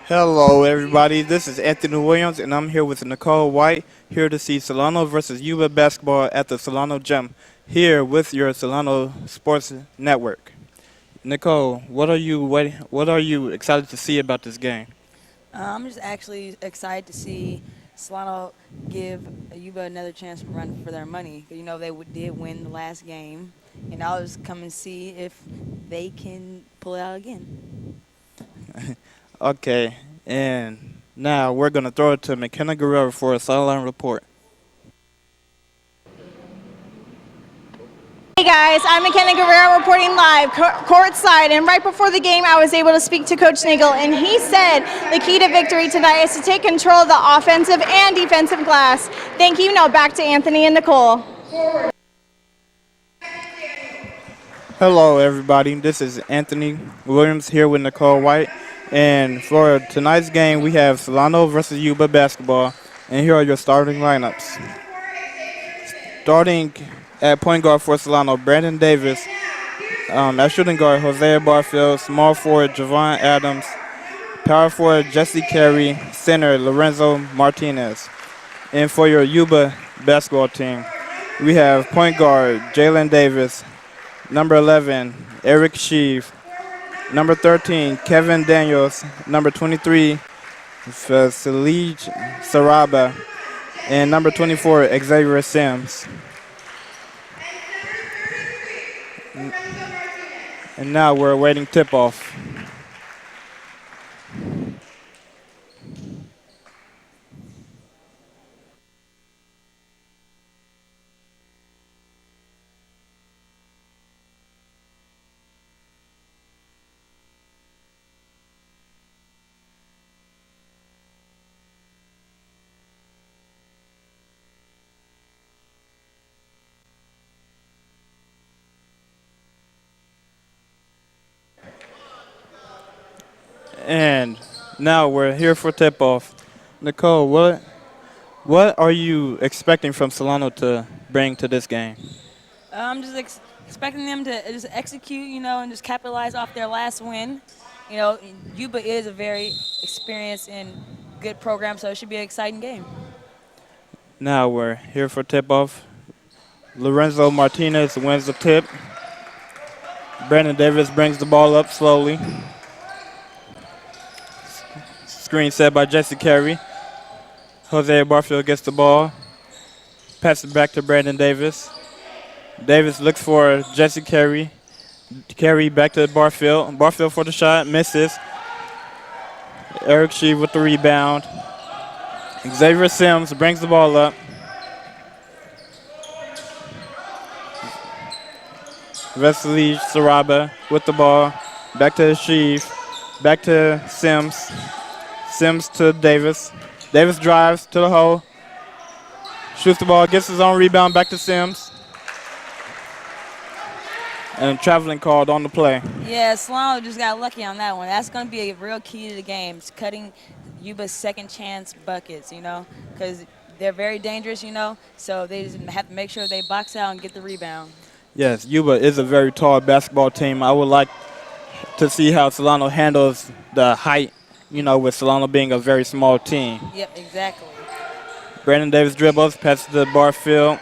Hello, everybody. This is Anthony Williams, and I'm here with Nicole White, here to see Solano versus Yuba basketball at the Solano Gym, here with your Solano Sports Network. Nicole, What are you excited to see about this game? I'm just actually excited to see Solano give Yuba another chance to run for their money. They did win the last game, and I'll just come and see if they can pull it out again. Okay, and now we're going to throw it to McKenna Guerrero for a sideline report. Hey guys, I'm McKenna Guerrero reporting live courtside, and right before the game I was able to speak to Coach Nagel, and he said the key to victory tonight is to take control of the offensive and defensive glass. Thank you. Now back to Anthony and Nicole. Hello, everybody. This is Anthony Williams here with Nicole White. And for tonight's game, we have Solano versus Yuba basketball. And here are your starting lineups. Starting at point guard for Solano, Brandon Davis. At shooting guard, Hosea Barfield. Small forward, Javon Adams. Power forward, Jesse Carey. Center, Lorenzo Martinez. And for your Yuba basketball team, we have point guard, Jalen Davis. Number 11, Eric Sheave. Number 13, Kevin Daniels. Number 23, Salij Saraba. And number 24, Xavier Sims. And now we're awaiting tip-off. And now we're here for tip-off. Nicole, what are you expecting from Solano to bring to this game? I'm just expecting them to just execute, and just capitalize off their last win. Yuba is a very experienced and good program, so it should be an exciting game. Now we're here for tip-off. Lorenzo Martinez wins the tip. Brandon Davis brings the ball up slowly. Screen set by Jesse Carey. Hosea Barfield gets the ball. Passes back to Brandon Davis. Davis looks for Jesse Carey. Carey back to Barfield. Barfield for the shot. Misses. Eric Sheave with the rebound. Xavier Sims brings the ball up. Vesely Saraba with the ball. Back to Sheave. Back to Sims. Sims to Davis. Davis drives to the hole. Shoots the ball, gets his own rebound, back to Sims. And traveling called on the play. Yeah, Solano just got lucky on that one. That's going to be a real key to the game, cutting Yuba's second chance buckets, because they're very dangerous, so they just have to make sure they box out and get the rebound. Yes, Yuba is a very tall basketball team. I would like to see how Solano handles the height, with Solano being a very small team. Yep, exactly. Brandon Davis dribbles, passes to Barfield.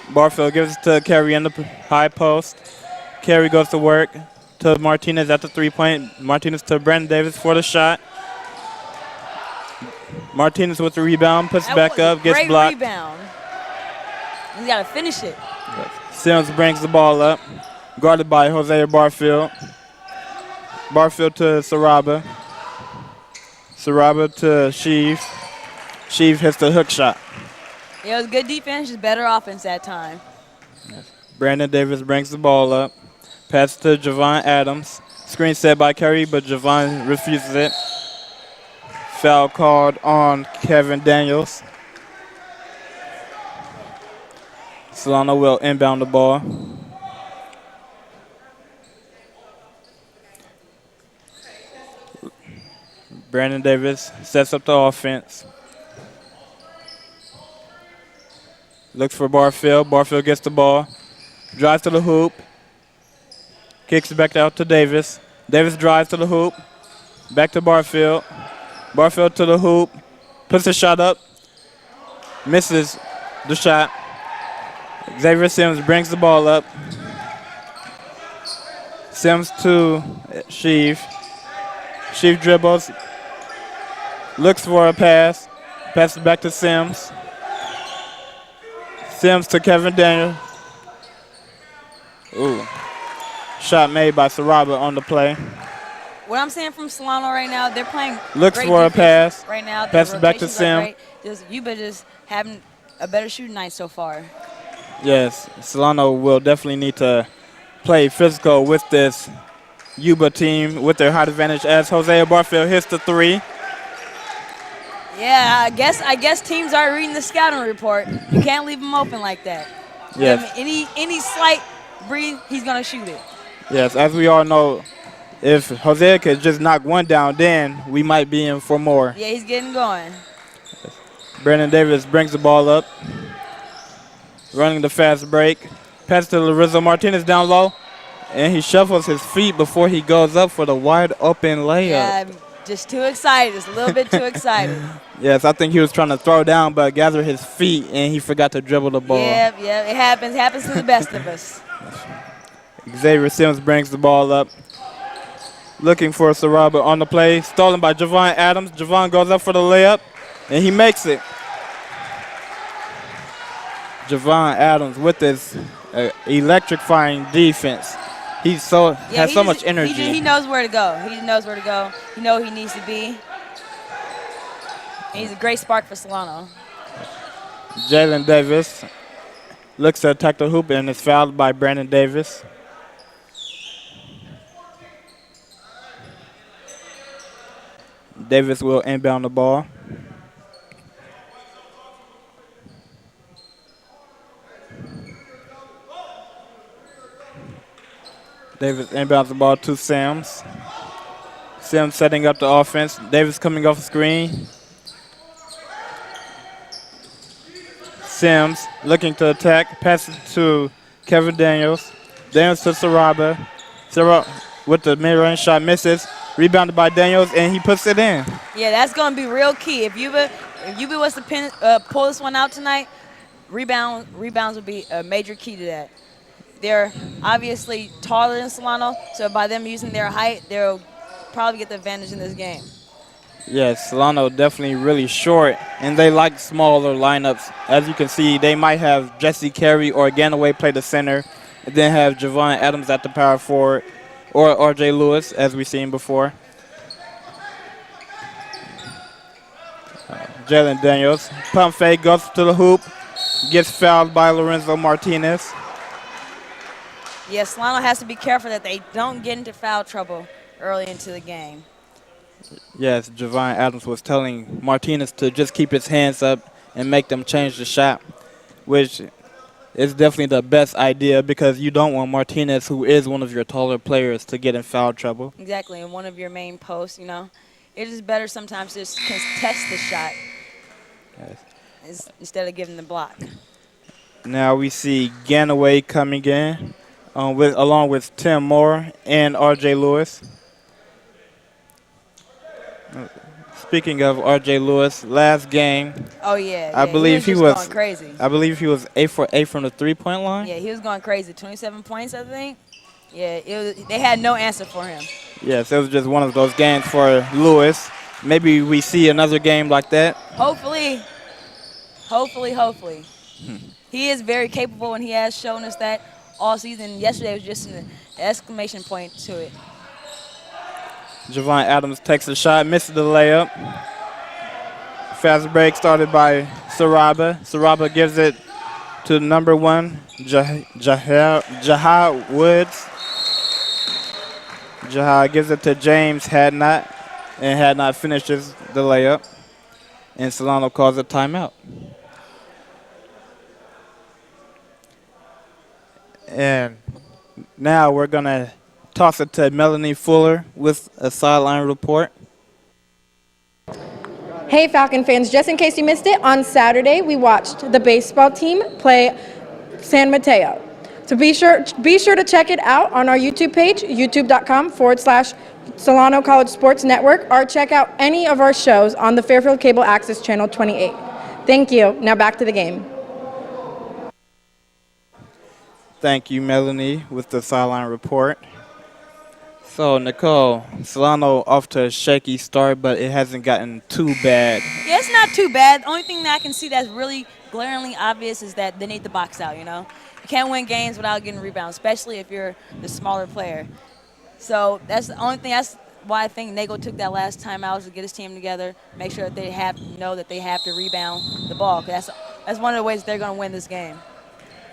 Barfield gives it to Carey in the high post. Carey goes to work to Martinez at the three-point. Martinez to Brandon Davis for the shot. Martinez with the rebound, puts back up, gets blocked. Great rebound. He's got to finish it. Sims brings the ball up, guarded by Hosea Barfield. Barfield to Saraba. Saraba to Sheave. Sheave hits the hook shot. It was good defense, just better offense that time. Brandon Davis brings the ball up. Pass to Javon Adams. Screen set by Carey, but Javon refuses it. Foul called on Kevin Daniels. Solano will inbound the ball. Brandon Davis sets up the offense. Looks for Barfield. Barfield gets the ball. Drives to the hoop. Kicks it back out to Davis. Davis drives to the hoop. Back to Barfield. Barfield to the hoop. Puts a shot up. Misses the shot. Xavier Sims brings the ball up. Sims to Sheave. Sheave dribbles. Looks for a pass. Passes back to Sims. Sims to Kevin Daniel. Ooh. Shot made by Saraba on the play. What I'm seeing from Solano right now, they're playing Looks great for a defense pass. right now. The Passes back to rotations are Sim. great. Yuba just having a better shooting night so far. Yes, Solano will definitely need to play physical with this Yuba team with their height advantage as Hosea Barfield hits the three. Yeah, I guess teams are reading the scouting report. You can't leave them open like that. Yes. Any slight breathe, he's gonna shoot it. Yes, as we all know, if Hosea could just knock one down, then we might be in for more. Yeah, he's getting going. Brandon Davis brings the ball up, running the fast break. Pass to Lorenzo Martinez down low, and he shuffles his feet before he goes up for the wide open layup. Yeah, I'm just too excited. Just a little bit too excited. Yes, I think he was trying to throw down, but gather his feet, and he forgot to dribble the ball. Yeah, it happens. Happens to the best of us. Xavier Sims brings the ball up. Looking for Saraba on the play. Stolen by Javon Adams. Javon goes up for the layup, and he makes it. Javon Adams with this electrifying defense. Has so much energy. He knows where to go. He knows where to go. He knows he needs to be. And he's a great spark for Solano. Jalen Davis looks to attack the hoop and is fouled by Brandon Davis. Davis will inbound the ball. Davis inbounds the ball to Sims. Sims setting up the offense. Davis coming off the screen. Sims looking to attack. Passes to Kevin Daniels. Daniels to Saraba. Saraba with the mid-range shot misses. Rebounded by Daniels, and he puts it in. Yeah, that's going to be real key. If Yuba was to pull this one out tonight, rebounds would be a major key to that. They're obviously taller than Solano, so by them using their height, they'll probably get the advantage in this game. Yes, Solano definitely really short, and they like smaller lineups. As you can see, they might have Jesse Carey or Ganaway play the center, and then have Javon Adams at the power forward, or R.J. Lewis, as we've seen before. Jalen Daniels, pump fake, goes to the hoop, gets fouled by Lorenzo Martinez. Yeah, Solano has to be careful that they don't get into foul trouble early into the game. Yes, Javon Adams was telling Martinez to just keep his hands up and make them change the shot, which is definitely the best idea because you don't want Martinez, who is one of your taller players, to get in foul trouble. Exactly, and one of your main posts, you know. It is better sometimes to just contest the shot instead of giving the block. Now we see Ganaway coming in along with Tim Moore and R.J. Lewis. Speaking of R.J. Lewis, last game. Oh yeah, I believe he was going crazy. I believe he was 8 for 8 from the 3-point line. Yeah, he was going crazy. 27 points, I think. Yeah, they had no answer for him. Yes, it was just one of those games for Lewis. Maybe we see another game like that. Hopefully. He is very capable, and he has shown us that all season. Yesterday was just an exclamation point to it. Javon Adams takes a shot, misses the layup. Fast break started by Saraba. Saraba gives it to number one, Jahad Woods. Jahad gives it to James Hadnot, and Hadnot finishes the layup. And Solano calls a timeout. And now we're going to toss it to Melanie Fuller with a sideline report. Hey Falcon fans, just in case you missed it, on Saturday we watched the baseball team play San Mateo. So be sure to check it out on our YouTube page, youtube.com/ Solano College Sports Network or check out any of our shows on the Fairfield Cable Access Channel 28. Thank you. Now back to the game. Thank you, Melanie, with the sideline report. So, Nicole, Solano off to a shaky start, but it hasn't gotten too bad. Yeah, it's not too bad. The only thing that I can see that's really glaringly obvious is that they need to box out, you know. You can't win games without getting rebounds, especially if you're the smaller player. So that's the only thing. That's why I think Nagel took that last time out to get his team together, make sure that they know that they have to rebound the ball. 'Cause that's one of the ways they're going to win this game.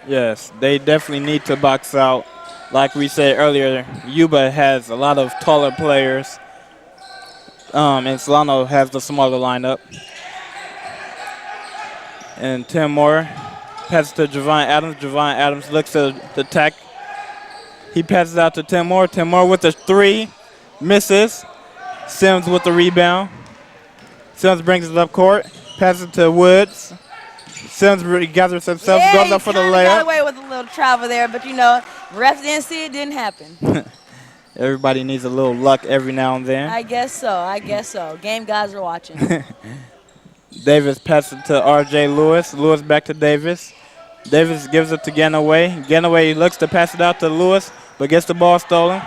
Yes, they definitely need to box out. Like we said earlier, Yuba has a lot of taller players, and Solano has the smaller lineup. And Tim Moore passes to Javon Adams. Javon Adams looks to the attack. He passes out to Tim Moore. Tim Moore with the three, misses. Sims with the rebound. Sims brings it up court, passes it to Woods. Sims gathers himself, goes up for the layup. Got away with a little travel there, but you know, refs didn't see it, didn't happen. Everybody needs a little luck every now and then. I guess so. Game guys are watching. Davis passes it to R.J. Lewis. Lewis back to Davis. Davis gives it to Ganaway. Ganaway looks to pass it out to Lewis, but gets the ball stolen.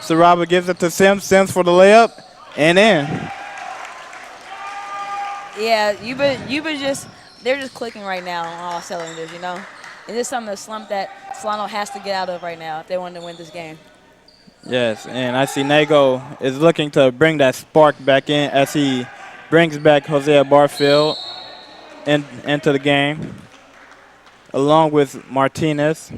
Saraba gives it to Sims. Sims for the layup, and in. Yeah, they're just clicking right now on all cylinders, you know. It's just something, a slump that Solano has to get out of right now if they want to win this game. Yes, and I see Nago is looking to bring that spark back in as he brings back Hosea Barfield into the game, along with Martinez,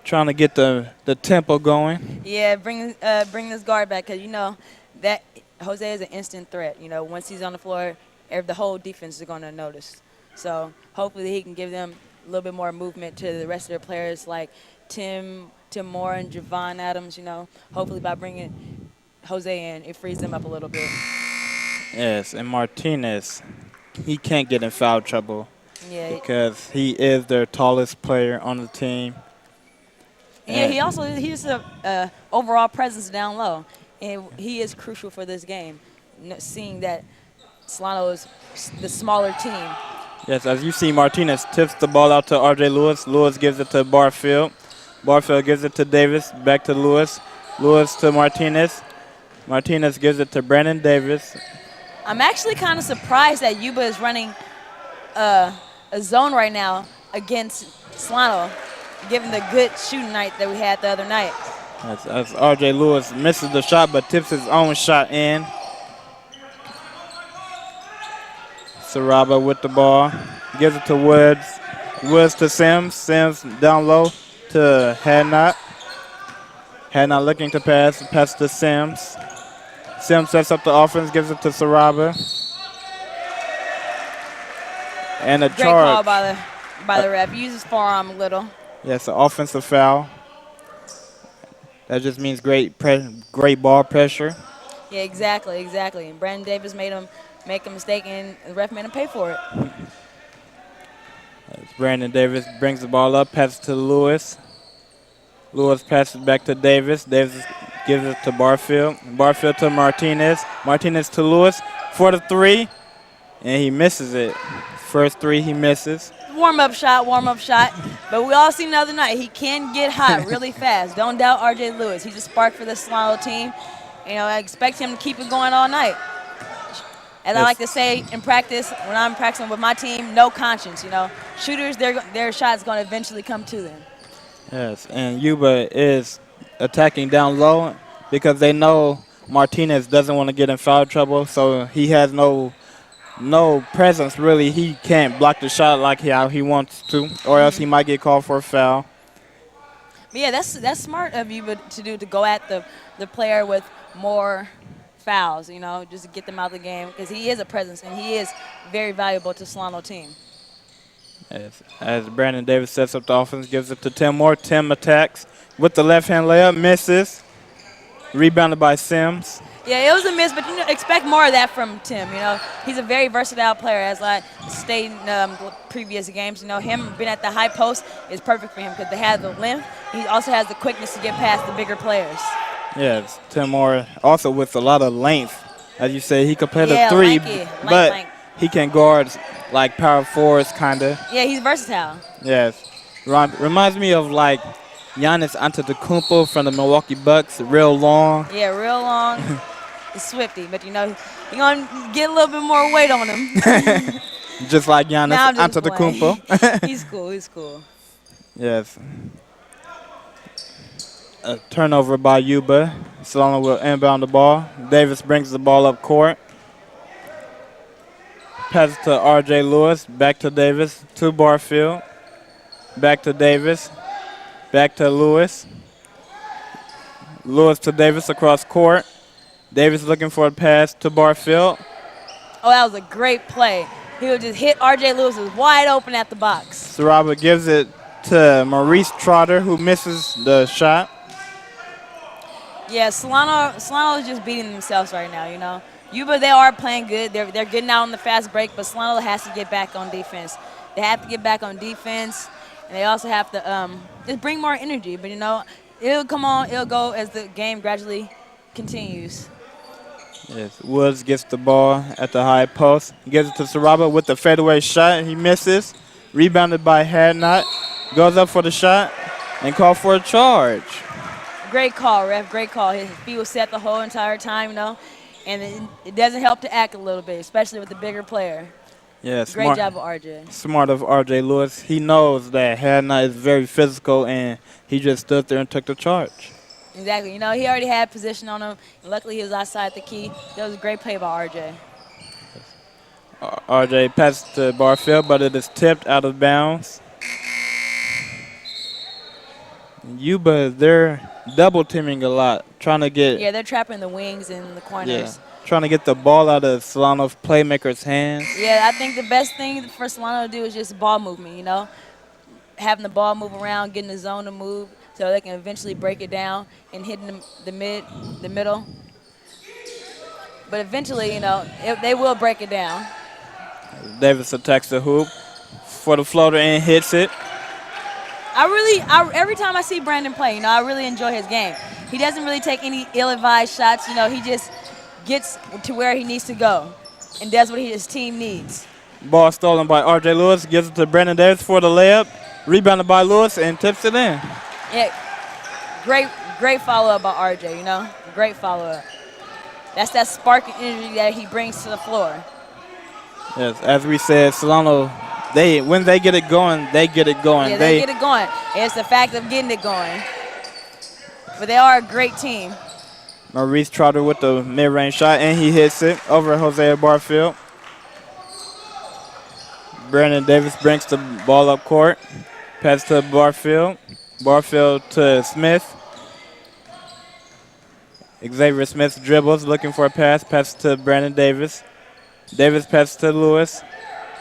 trying to get the tempo going. Yeah, bring this guard back because, you know, that Hosea is an instant threat. You know, once he's on the floor, the whole defense is going to notice. So hopefully he can give them a little bit more movement to the rest of their players like Tim Moore and Javon Adams, you know. Hopefully by bringing Jose in, it frees them up a little bit. Yes, and Martinez, he can't get in foul trouble because he is their tallest player on the team. Yeah, he's a overall presence down low, and he is crucial for this game, seeing that Solano is the smaller team. Yes, as you see, Martinez tips the ball out to R.J. Lewis. Lewis gives it to Barfield. Barfield gives it to Davis, back to Lewis. Lewis to Martinez. Martinez gives it to Brandon Davis. I'm actually kind of surprised that Yuba is running a zone right now against Solano, given the good shooting night that we had the other night. As R.J. Lewis misses the shot but tips his own shot in. Saraba with the ball. Gives it to Woods. Woods to Sims. Sims down low to Hadnot. Hadnot looking to pass. Pass to Sims. Sims sets up the offense. Gives it to Saraba. And a Great charge. call by the ref. He uses forearm a little. Yes, an offensive foul. That just means great ball pressure. Yeah, exactly. And Brandon Davis made him make a mistake, and the ref made him pay for it. As Brandon Davis brings the ball up, passes to Lewis. Lewis passes back to Davis. Davis gives it to Barfield. Barfield to Martinez. Martinez to Lewis for the three, and he misses it. First three he misses. Warm-up shot. But we all seen the other night, he can get hot really fast. Don't doubt R.J. Lewis. He's a spark for the Solano team. You know, I expect him to keep it going all night. As I like to say in practice, when I'm practicing with my team, no conscience, you know. Shooters, their shot's going to eventually come to them. Yes, and Yuba is attacking down low because they know Martinez doesn't want to get in foul trouble, so he has no presence, really. He can't block the shot like how he wants to, or else he might get called for a foul. But yeah, that's smart of you to do, to go at the player with more fouls, you know, just to get them out of the game, because he is a presence and he is very valuable to Solano team. As Brandon Davis sets up the offense, gives it to Tim Moore. Tim attacks with the left-hand layup, misses. Rebounded by Sims. Yeah, it was a miss, but you know, expect more of that from Tim. You know, he's a very versatile player, as I stated in previous games. You know, him being at the high post is perfect for him because they have the length. He also has the quickness to get past the bigger players. Yes, Tim Moore also with a lot of length. As you say, he could play the Yeah, three, lanky, but lank. he can guard like power forwards, kind of. Yeah, he's versatile. Yes. Reminds me of like Giannis Antetokounmpo from the Milwaukee Bucks, real long. Yeah, real long. He's swifty, but you're gonna get a little bit more weight on him. Just like Giannis Now I'm just playing. Antetokounmpo. He's cool. He's cool. Yes. A turnover by Yuba. Solano will inbound the ball. Davis brings the ball up court. Pass to R.J. Lewis. Back to Davis. To Barfield. Back to Davis. Back to Lewis. Lewis to Davis across court. Davis looking for a pass to Barfield. Oh, that was a great play. He would just hit R.J. Lewis was wide open at the box. Saraba gives it to Maurice Trotter, who misses the shot. Yeah, Solano is just beating themselves right now, Yuba, they are playing good. They're getting out on the fast break, but Solano has to get back on defense. They have to get back on defense, and they also have to just bring more energy. But, it'll come on, it'll go as the game gradually continues. Yes, Woods gets the ball at the high post. He gives it to Saraba with the fadeaway shot. He misses. Rebounded by Hadnot. Goes up for the shot and called for a charge. Great call, ref. Great call. His feet was set the whole entire time, and it doesn't help to act a little bit, especially with the bigger player. Yeah, Great job of RJ. Smart of R.J. Lewis. He knows that Hadnot is very physical, and he just stood there and took the charge. Exactly. He already had position on him. And luckily, he was outside the key. That was a great play by RJ. RJ passes to Barfield, but it is tipped out of bounds. Yuba, they're double teaming a lot, trying to get. Yeah, they're trapping the wings and the corners. Yeah, trying to get the ball out of Solano's playmaker's hands. Yeah, I think the best thing for Solano to do is just ball movement, having the ball move around, getting the zone to move so they can eventually break it down and hitting the middle. But eventually, they will break it down. Davis attacks the hoop for the floater and hits it. Every time I see Brandon play, I really enjoy his game. He doesn't really take any ill-advised shots. He just gets to where he needs to go and does what his team needs. Ball stolen by R.J. Lewis. Gives it to Brandon Davis for the layup. Rebounded by Lewis and tips it in. Yeah, great follow-up by RJ, Great follow-up. That's that spark of energy that he brings to the floor. Yes, as we said, Solano, when they get it going, they get it going. Yeah, they get it going. It's the fact of getting it going. But they are a great team. Maurice Trotter with the mid-range shot, and he hits it over Hosea Barfield. Brandon Davis brings the ball up court. Pass to Barfield. Barfield to Smith. Xavier Smith dribbles, looking for a pass. Pass to Brandon Davis. Davis passes to Lewis.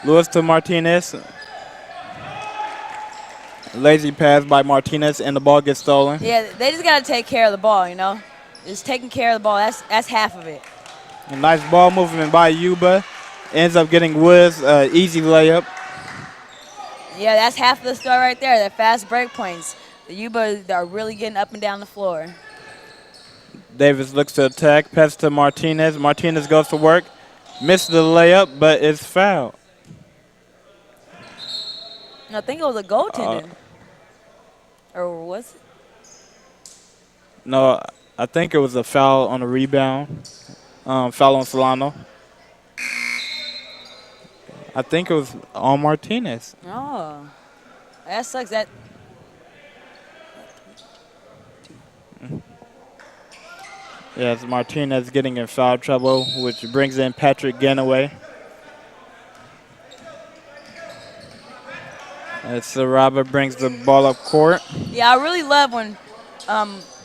Lewis to Martinez. Lazy pass by Martinez, and the ball gets stolen. Yeah, they just got to take care of the ball, Just taking care of the ball, that's half of it. A nice ball movement by Yuba. Ends up getting Woods easy layup. Yeah, that's half of the story right there, the fast break points. The Yuba are really getting up and down the floor. Davis looks to attack, pass to Martinez. Martinez goes to work, misses the layup, but it's fouled. I think it was a goaltender. Or was it? No, I think it was a foul on the rebound. Foul on Solano. I think it was on Martinez. Oh, that sucks. That. Yes, Martinez getting in foul trouble, which brings in Patrick Ganaway. As Saraba brings the ball up court. Yeah, I really love when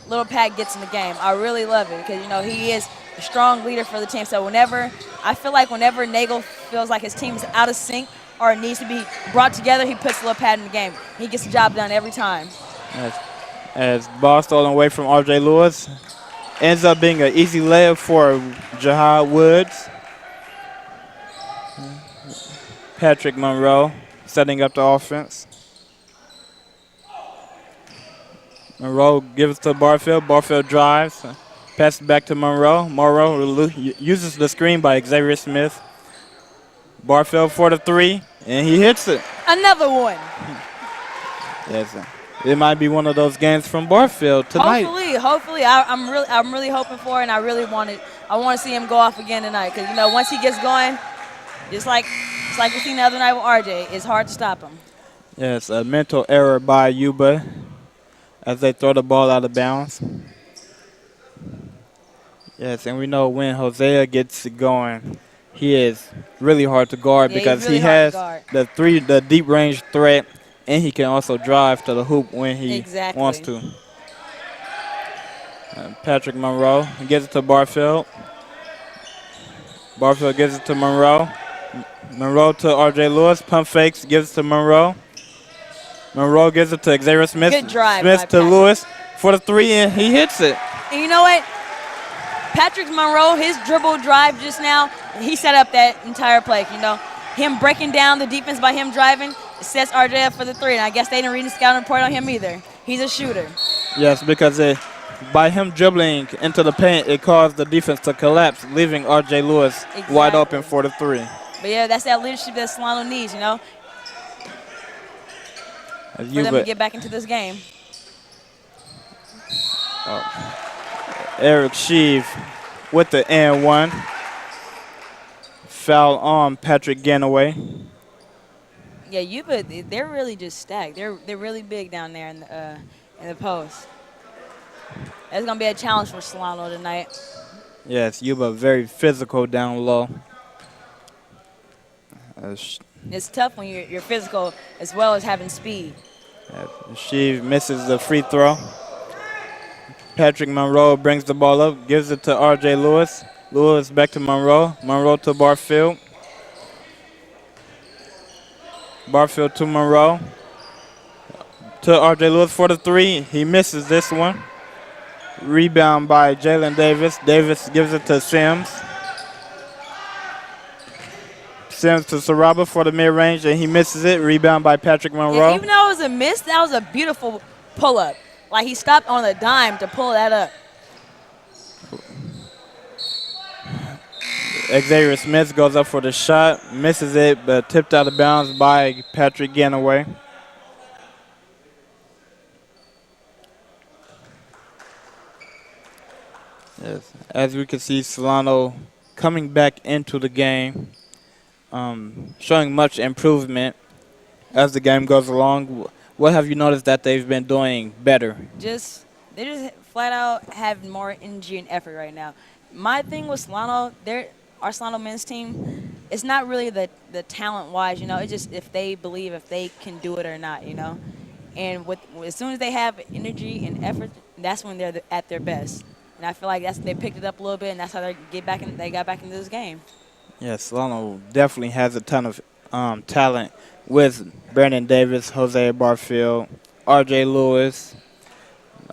Little Pat gets in the game. I really love it because, he is a strong leader for the team. So I feel like whenever Nagel feels like his team is out of sync or needs to be brought together, he puts Little Pat in the game. He gets the job done every time. As ball stolen away from R.J. Lewis. Ends up being an easy layup for Jahad Woods. Patrick Monroe setting up the offense. Monroe gives to Barfield. Barfield drives. Passes back to Monroe. Monroe uses the screen by Xavier Smith. Barfield for the three, and he hits it. Another one. Yes, it might be one of those games from Barfield tonight. Hopefully, I'm really hoping for it, and I want to see him go off again tonight. Because once he gets going, it's like we seen the other night with RJ. It's hard to stop him. Yes, a mental error by Yuba as they throw the ball out of bounds. Yes, and we know when Hosea gets going, he is really hard to guard because really he has the deep range threat, and he can also drive to the hoop when he wants to. Patrick Monroe gives it to Barfield. Barfield gives it to Monroe. Monroe to R.J. Lewis. Pump fakes, gives it to Monroe. Monroe gives it to Xavier Smith. Good drive Smith by to Patrick. Lewis for the three, and he hits it. And you know what? Patrick Monroe, his dribble drive just now, he set up that entire play. Him breaking down the defense by him driving sets RJ up for the three. And I guess they didn't read the scouting report on him either. He's a shooter. Yes, because by him dribbling into the paint, it caused the defense to collapse, leaving R.J. Lewis wide open for the three. But yeah, that's that leadership that Solano needs, for them to get back into this game. Eric Sheave with the N1. Foul on Patrick Ganaway. Yeah, Yuba, they're really just stacked. They're really big down there in the post. That's going to be a challenge for Solano tonight. Yes, Yuba very physical down low. It's tough when you're physical as well as having speed. Sheave misses the free throw. Patrick Monroe brings the ball up, gives it to R.J. Lewis. Lewis back to Monroe. Monroe to Barfield. Barfield to Monroe. To R.J. Lewis for the three. He misses this one. Rebound by Jalen Davis. Davis gives it to Sims. Sims to Saraba for the mid-range, and he misses it. Rebound by Patrick Monroe. Yeah, even though it was a miss, that was a beautiful pull-up. Like, he stopped on a dime to pull that up. Xavier Smith goes up for the shot, misses it, but tipped out of bounds by Patrick Ganaway. Yes, as we can see, Solano coming back into the game, showing much improvement as the game goes along. What have you noticed that they've been doing better? They just flat out have more energy and effort right now. My thing with Solano, our Solano men's team, it's not really the talent-wise, It's just if they believe if they can do it or not, And as soon as they have energy and effort, that's when they're at their best. And I feel like they picked it up a little bit, and that's how they got back into this game. Yes, Solano definitely has a ton of talent with Brandon Davis, Hosea Barfield, R.J. Lewis.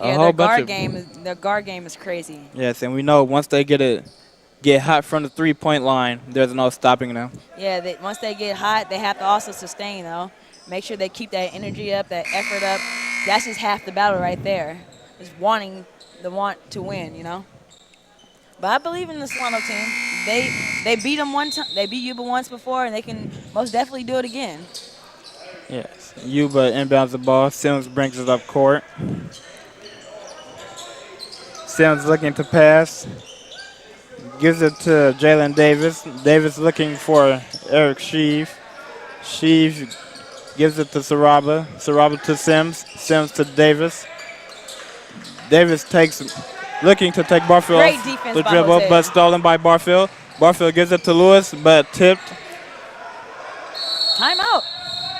Yeah, their guard game is crazy. Yes, and we know once they get hot from the three-point line, there's no stopping them. Yeah, once they get hot, they have to also sustain, though. Make sure they keep that energy up, that effort up. That's just half the battle right there. Just wanting the want to win, But I believe in the Solano team. They beat them one time. They beat Yuba once before, and they can most definitely do it again. Yes, Yuba inbounds the ball. Sims brings it up court. Sims looking to pass. Gives it to Jalen Davis. Davis looking for Eric Sheave. Sheave gives it to Saraba. Saraba to Sims. Sims to Davis. Davis looking to take Barfield Great defense the by dribble, Hosea. but stolen by Barfield. Barfield gives it to Lewis, but tipped. Timeout.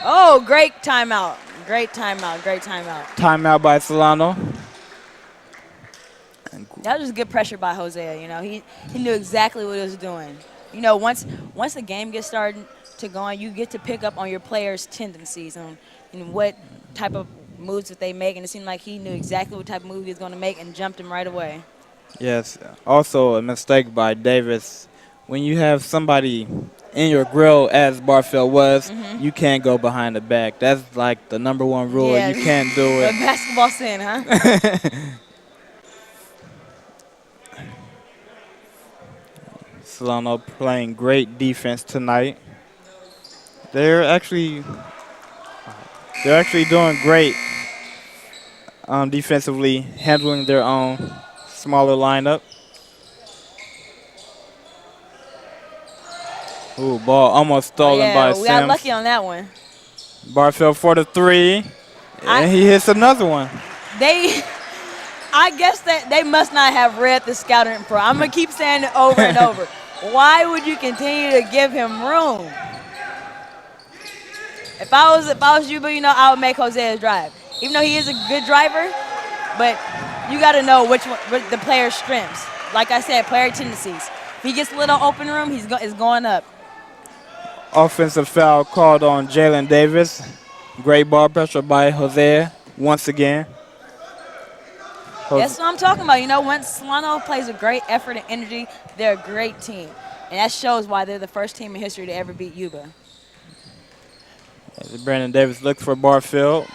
Oh, great timeout. Great timeout. Great timeout. Timeout by Solano. That was good pressure by Hosea. He knew exactly what he was doing. Once the game gets started to going, you get to pick up on your players' tendencies and what type of moves that they make, and it seemed like he knew exactly what type of move he was going to make and jumped him right away. Yes, also a mistake by Davis. When you have somebody in your grill, as Barfield was, you can't go behind the back. That's like the #1 rule. Yeah. You can't do The it. basketball sin, huh? Solano playing great defense tonight. They're actually doing great defensively, handling their own smaller lineup. Ooh, ball almost Oh, stolen by yeah, we got Sims. lucky on that one. Barfield for the 3, and he hits another one. I guess that they must not have read the scouting report. I'm gonna keep saying it over and over. Why would you continue to give him room? If I was Yuba, I would make Jose's drive. Even though he is a good driver, but you got to know what the player's strengths. Like I said, player tendencies. If he gets a little open room, it's going up. Offensive foul called on Jalen Davis. Great ball pressure by Jose once again. That's what I'm talking about. Once Solano plays with great effort and energy, they're a great team. And that shows why they're the first team in history to ever beat Yuba. Brandon Davis looks for Barfield.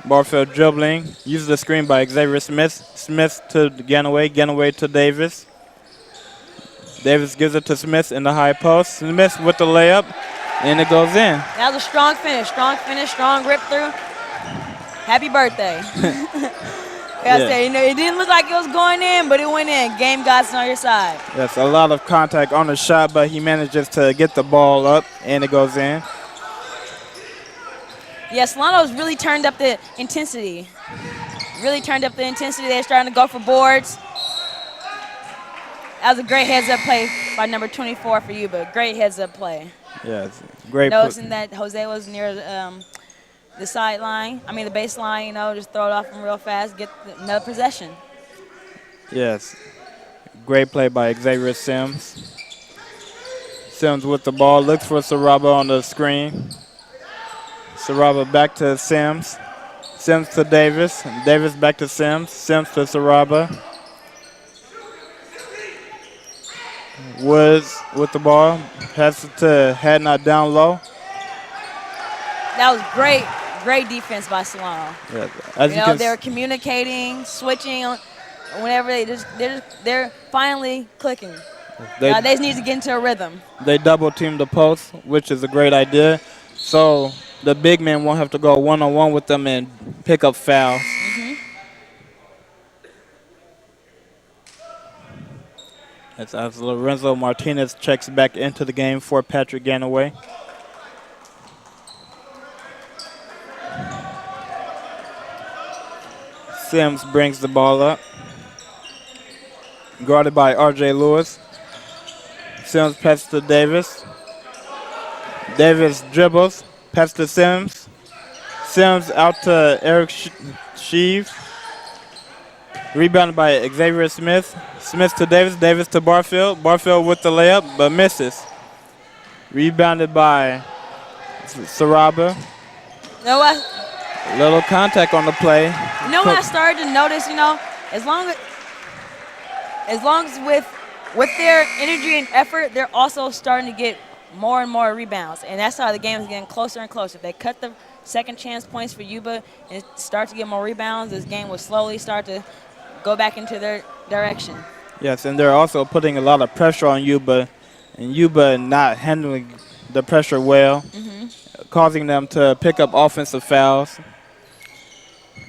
Barfield dribbling. Uses the screen by Xavier Smith. Smith to Ganaway. Ganaway to Davis. Davis gives it to Smith in the high post. Smith with the layup, and it goes in. That was a strong finish, strong rip through. Happy birthday. I say, it didn't look like it was going in, but it went in. Game gods on your side. Yes, a lot of contact on the shot, but he manages to get the ball up, and it goes in. Yeah, Solano's really turned up the intensity. They're starting to go for boards. That was a great heads-up play by number 24 for Yuba. Great heads-up play. Yes, great. Noticing that Jose was near the sideline, the baseline, just throw it off him real fast, get another possession. Yes, great play by Xavier Sims. Sims with the ball, looks for Saraba on the screen. Saraba back to Sims. Sims to Davis. Davis back to Sims. Sims to Saraba. Woods with the ball. Pass it to Hadnot down low. That was great defense by Solano. Yeah, they were communicating, switching. Whenever they're finally clicking. They just need to get into a rhythm. They double team the post, which is a great idea. So the big man won't have to go one-on-one with them and pick up fouls. As Lorenzo Martinez checks back into the game for Patrick Ganaway. Sims brings the ball up. Guarded by R.J. Lewis. Sims passes to Davis. Davis dribbles. Pass to Sims. Sims out to Eric Sheaves. Rebounded by Xavier Smith. Smith to Davis. Davis to Barfield. Barfield with the layup, but misses. Rebounded by Saraba. Little contact on the play. What I started to notice, as long as with their energy and effort, they're also starting to get more and more rebounds. And that's how the game is getting closer and closer. If they cut the second chance points for Yuba and start to get more rebounds, this game will slowly start to go back into their direction. Yes, and they're also putting a lot of pressure on Yuba, and Yuba not handling the pressure well, causing them to pick up offensive fouls.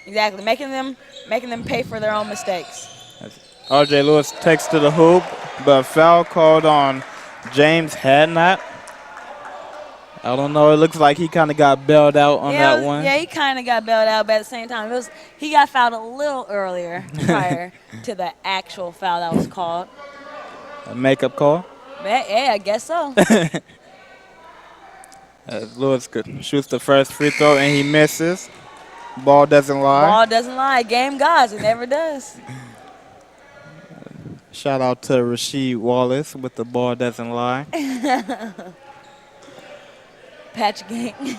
Exactly, making them pay for their own mistakes. R.J. Lewis takes to the hoop, but foul called on James Hadnot. I don't know. It looks like he kind of got bailed out on that one. Yeah, he kind of got bailed out, but at the same time, he got fouled a little earlier prior to the actual foul that was called. A makeup call? Yeah, I guess so. Lewis shoots the first free throw, and he misses. Ball doesn't lie. Ball doesn't lie. Game gods. It never does. Shout out to Rasheed Wallace with the ball doesn't lie. Patch gang.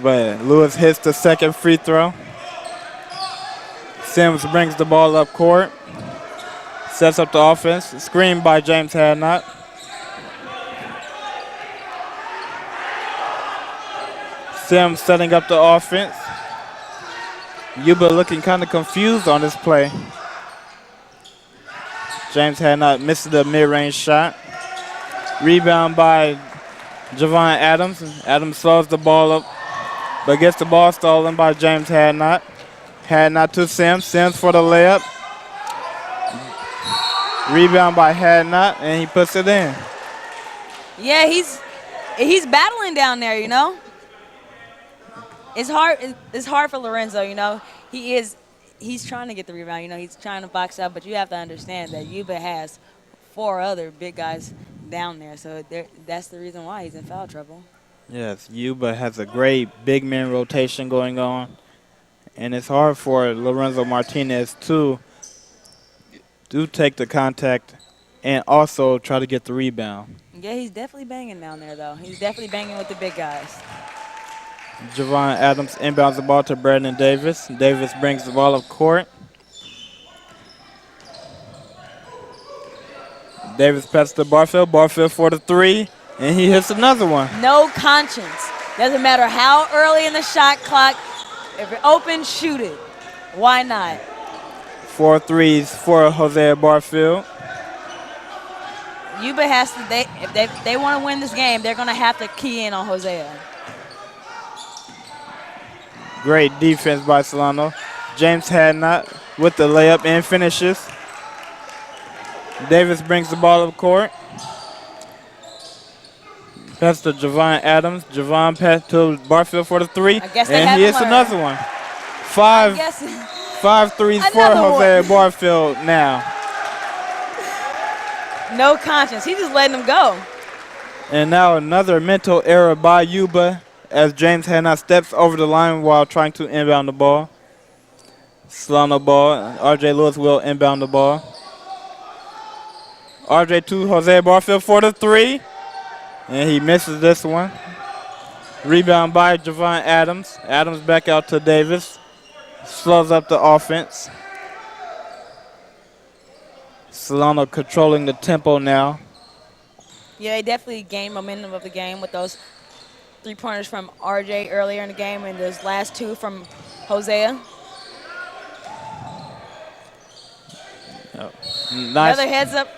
But Lewis hits the second free throw. Sims brings the ball up court. Sets up the offense. Screen by James Hadnot. Sims setting up the offense. Yuba looking kind of confused on this play. James Hadnot misses the mid-range shot. Rebound by Javon Adams. Adams slows the ball up, but gets the ball stolen by James Hadnot. Hadnot to Sims. Sims for the layup. Rebound by Hadnot, and he puts it in. Yeah, he's battling down there, you know. It's hard. It's hard for Lorenzo, you know. He's trying to get the rebound, you know. He's trying to box out, but you have to understand that Yuba has 4 other big guys down there, so that's the reason why he's in foul trouble. Yes, Yuba has a great big man rotation going on, and it's hard for Lorenzo Martinez to take the contact and also try to get the rebound. Yeah, he's definitely banging down there, though. He's definitely banging with the big guys. Javon Adams inbounds the ball to Brandon Davis. Davis brings the ball up court. Davis passes to Barfield. Barfield for the 3, and he hits another one. No conscience. Doesn't matter how early in the shot clock. If you're open, shoot it. Why not? 4 threes for Hosea Barfield. Yuba has to. If they want to win this game, they're going to have to key in on Hosea. Great defense by Solano. James Hadnot with the layup and finishes. Davis brings the ball up court. Pass to Javon Adams. Javon pass to Barfield for the 3. And he hits another one. 5 threes for Hosea Barfield now. No conscience. He's just letting them go. And now another mental error by Yuba as James Hadnot steps over the line while trying to inbound the ball. Solano ball. R.J. Lewis will inbound the ball. R.J. to Hosea Barfield for the 3. And he misses this one. Rebound by Javon Adams. Adams back out to Davis. Slows up the offense. Solano controlling the tempo now. Yeah, they definitely gained momentum of the game with those 3-pointers from RJ earlier in the game and those last 2 from Hosea. Oh, nice. Another heads up.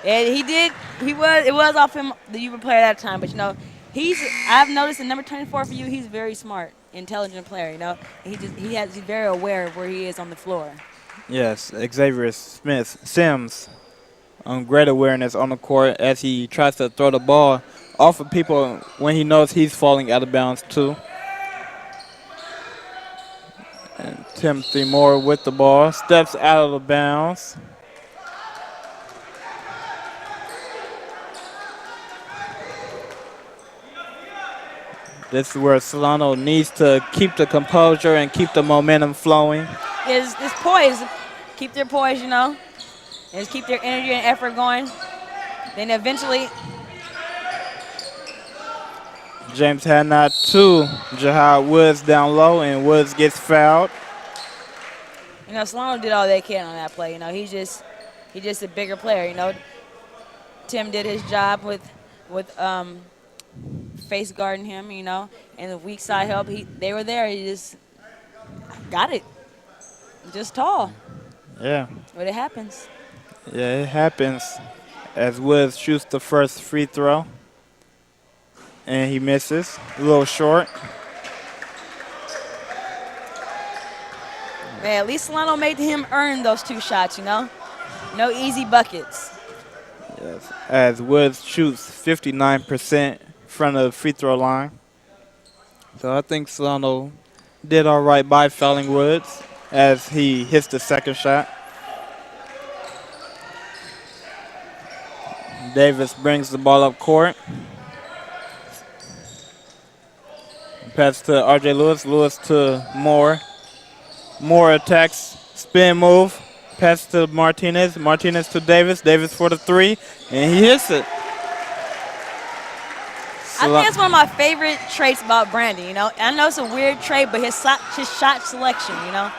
Yeah, it was off him, the Yuba player at that time, but you know, I've noticed in number 24 for you, he's very smart, intelligent player, you know. He's very aware of where he is on the floor. Yes, Xavier Sims on great awareness on the court as he tries to throw the ball off of people when he knows he's falling out of bounds too. And Timothy Moore with the ball, steps out of the bounds. This is where Solano needs to keep the composure and keep the momentum flowing. Is poise. Keep their poise, you know. And just keep their energy and effort going. Then eventually, James Hadnot to Jahad Woods down low, and Woods gets fouled. you know, Solano did all they can on that play. You know, he's just a bigger player. You know, Tim did his job with face guarding him. You know, and the weak side help. They were there. He just got it. Just tall. Yeah. But it happens. Yeah, it happens as Woods shoots the first free throw. And he misses. A little short. Man, at least Solano made him earn those 2 shots, you know? No easy buckets. Yes. As Woods shoots 59% in front of the free throw line. So I think Solano did all right by fouling Woods as he hits the second shot. Davis brings the ball up court. Pass to R.J. Lewis. Lewis to Moore. Moore attacks. Spin move. Pass to Martinez. Martinez to Davis. Davis for the 3. And he hits it. I think that's one of my favorite traits about Brandon, you know. I know it's a weird trait, but his shot selection, you know.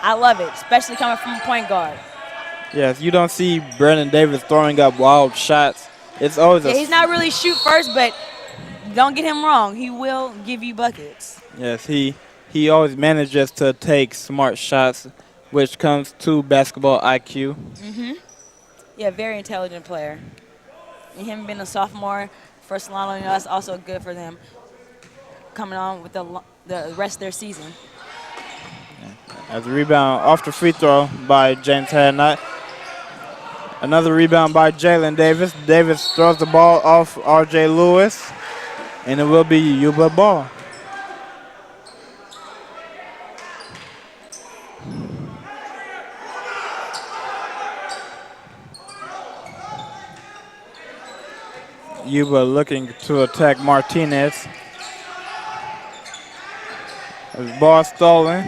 I love it, especially coming from a point guard. Yes, you don't see Brandon Davis throwing up wild shots. It's always Yeah, he's not really shoot first, but don't get him wrong. He will give you buckets. yes, he always manages to take smart shots, which comes to basketball IQ. Yeah, very intelligent player. And him being a sophomore for Solano, that's also good for them coming on with the rest of their season. As a rebound off the free throw by James Hadnot. Another rebound by Jalen Davis. Davis throws the ball off R.J. Lewis, and it will be Yuba ball. Yuba looking to attack Martinez. His ball stolen,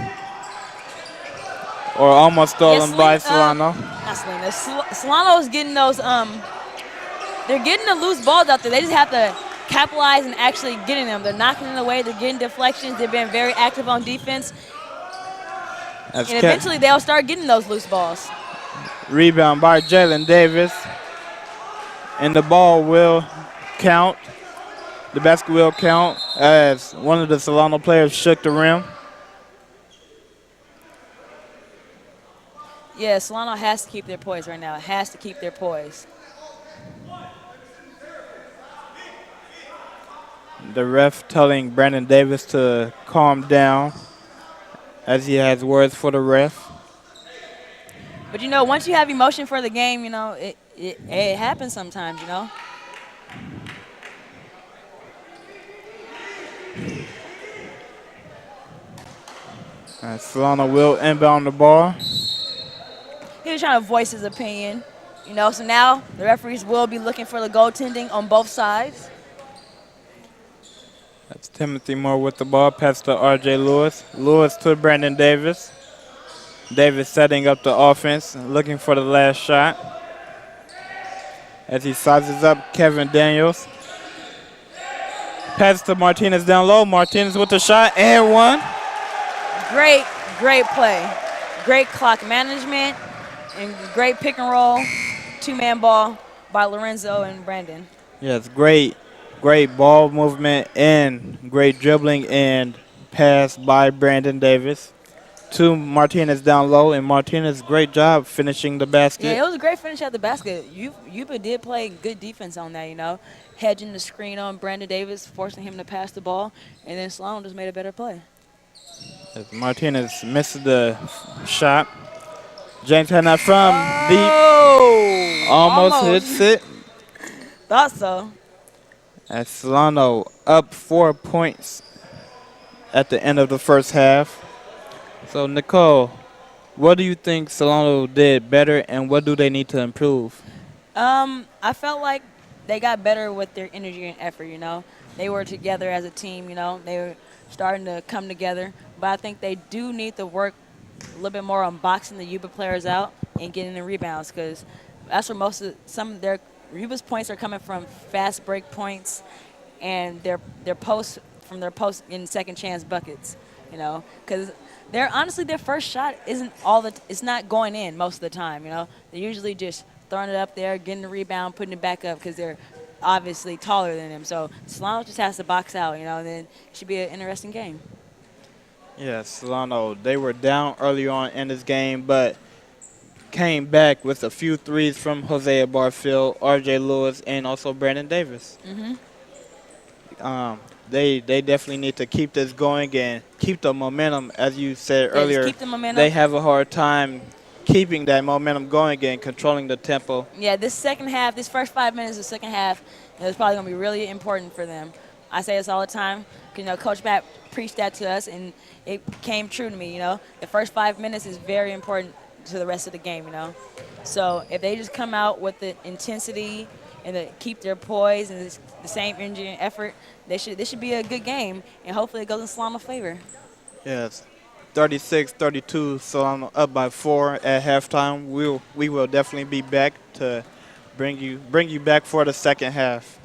or almost stolen by Solano. Not Selena. Solano's getting those. They're getting the loose balls out there. They just have to capitalize and actually getting them. They're knocking them away. They're getting deflections. They've been very active on defense. And eventually they'll start getting those loose balls. Rebound by Jalen Davis. And the ball will count. The basket will count as one of the Solano players shook the rim. Yeah, Solano has to keep their poise right now. It has to keep their poise. The ref telling Brandon Davis to calm down as he has words for the ref. But, once you have emotion for the game, it happens sometimes, Solano will inbound the ball. He was trying to voice his opinion, so now the referees will be looking for the goaltending on both sides. That's Timothy Moore with the ball. Pass to R.J. Lewis. Lewis to Brandon Davis. Davis setting up the offense, looking for the last shot. As he sizes up Kevin Daniels. Pass to Martinez down low. Martinez with the shot and one. Great play. Great clock management and great pick and roll. Two-man ball by Lorenzo and Brandon. Yes, great ball movement and great dribbling and pass by Brandon Davis to Martinez down low, and Martinez, great job finishing the basket. Yeah, it was a great finish at the basket. Yuba did play good defense on that, hedging the screen on Brandon Davis, forcing him to pass the ball, and then Solano just made a better play. As Martinez missed the shot. James Hadnot from deep. Almost hits it. Thought so. As Solano up 4 points at the end of the first half. So, Nicole, what do you think Solano did better, and what do they need to improve? I felt like they got better with their energy and effort, They were together as a team, They were starting to come together. But I think they do need to work a little bit more on boxing the Yuba players out and getting the rebounds, because that's where some of their Yuba's points are coming from fast break points and their posts from their post in second chance buckets, because their first shot it's not going in most of the time, They're usually just throwing it up there, getting the rebound, putting it back up because they're obviously taller than them. So Solano just has to box out, and then it should be an interesting game. Yes, Solano, they were down early on in this game, but came back with a few threes from Hosea Barfield, R.J. Lewis, and also Brandon Davis. They definitely need to keep this going and keep the momentum. As you said earlier, keep the momentum. They have a hard time keeping that momentum going and controlling the tempo. Yeah, this first 5 minutes of the second half, is probably going to be really important for them. I say this all the time. Coach Matt preached that to us, and it came true to me, The first 5 minutes is very important to the rest of the game, So if they just come out with the intensity and keep their poise and the same energy and effort, this should be a good game, and hopefully it goes in Solano's favor. Yes, 36-32, Solano up by 4 at halftime. We will definitely be back to bring you back for the second half.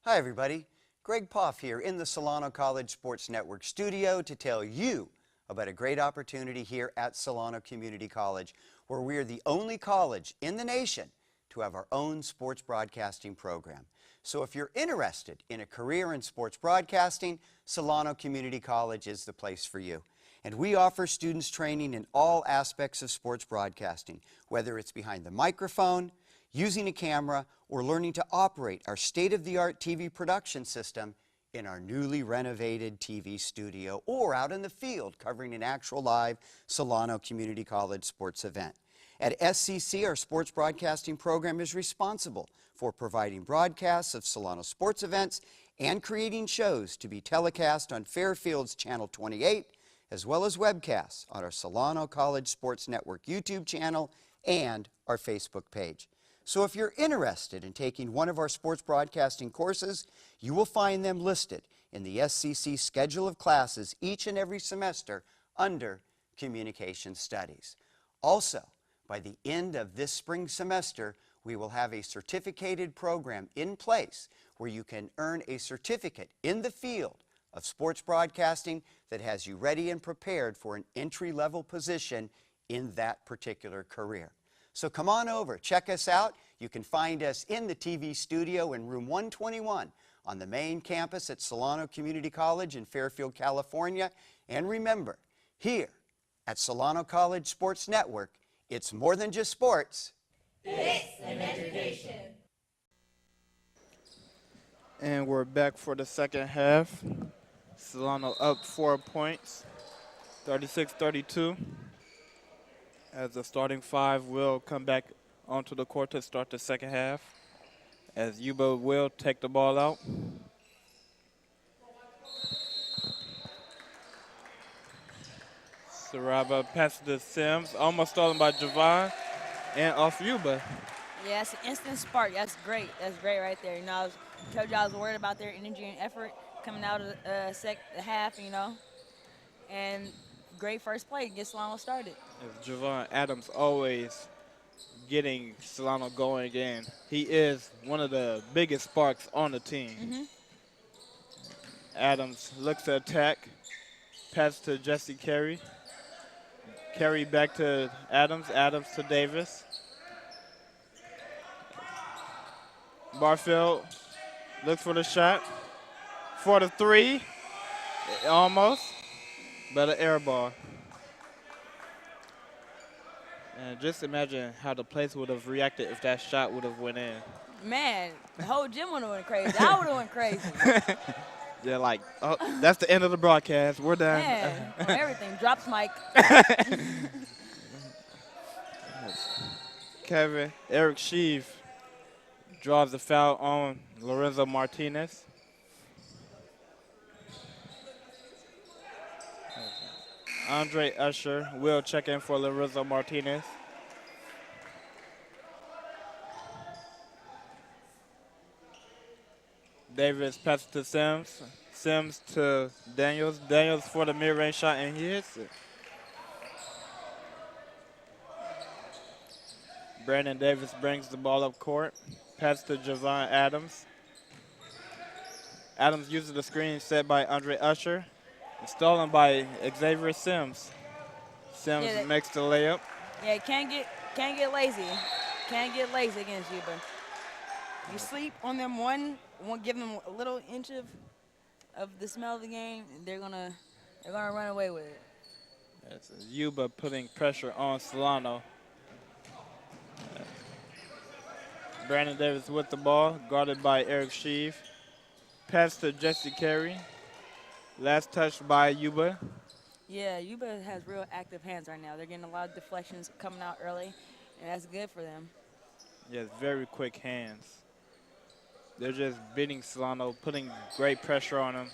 Hi, everybody. Greg Poff here in the Solano College Sports Network studio to tell you about a great opportunity here at Solano Community College, where we are the only college in the nation to have our own sports broadcasting program. So if you're interested in a career in sports broadcasting, Solano Community College is the place for you. And we offer students training in all aspects of sports broadcasting, whether it's behind the microphone, using a camera, or learning to operate our state-of-the-art TV production system in our newly renovated TV studio, or out in the field covering an actual live Solano Community College sports event. At SCC, our sports broadcasting program is responsible for providing broadcasts of Solano sports events and creating shows to be telecast on Fairfield's Channel 28, as well as webcasts on our Solano College Sports Network YouTube channel and our Facebook page. So if you're interested in taking one of our sports broadcasting courses, you will find them listed in the SCC schedule of classes each and every semester under Communication Studies. Also, by the end of this spring semester, we will have a certificated program in place where you can earn a certificate in the field of sports broadcasting that has you ready and prepared for an entry-level position in that particular career. So come on over, check us out. You can find us in the TV studio in room 121 on the main campus at Solano Community College in Fairfield, California. And remember, here at Solano College Sports Network, it's more than just sports. And we're back for the second half. Solano up 4 points, 36-32. As the starting five will come back onto the court to start the second half. As Yuba will take the ball out. Saraba passes to Sims, almost stolen by Javon, and off Yuba. Yeah, it's an instant spark. That's great. That's great right there. You know, I told you I was worried about their energy and effort coming out of the half, you know. And great first play to get Solano started. As Javon Adams always getting Solano going again. He is one of the biggest sparks on the team. Adams looks to attack. Pass to Jesse Carey. Carey back to Adams. Adams to Davis. Barfield looks for the shot. For the three. Almost. But an air ball. And just imagine how the place would have reacted if that shot would have went in. Man, the whole gym would have went crazy. I would have went crazy. They're like, oh, that's the end of the broadcast. We're done. Man, on everything. Drops mic. Eric Sheave draws the foul on Lorenzo Martinez. Andre Usher will check in for Lorenzo Martinez. Davis passes to Sims. Sims to Daniels. Daniels for the mid-range shot, and he hits it. Brandon Davis brings the ball up court. Pass to Javon Adams. Adams uses the screen set by Andre Usher. Stolen by Xavier Sims. Sims makes the layup. Yeah, can't get lazy. Can't get lazy against Yuba. You sleep on them give them a little inch of the smell of the game, they're gonna run away with it. That's Yuba putting pressure on Solano. Brandon Davis with the ball, guarded by Eric Sheave. Pass to Jesse Carey. Last touch by Yuba. Yeah, Yuba has real active hands right now. They're getting a lot of deflections coming out early, and that's good for them. Yes, very quick hands. They're just beating Solano, putting great pressure on them,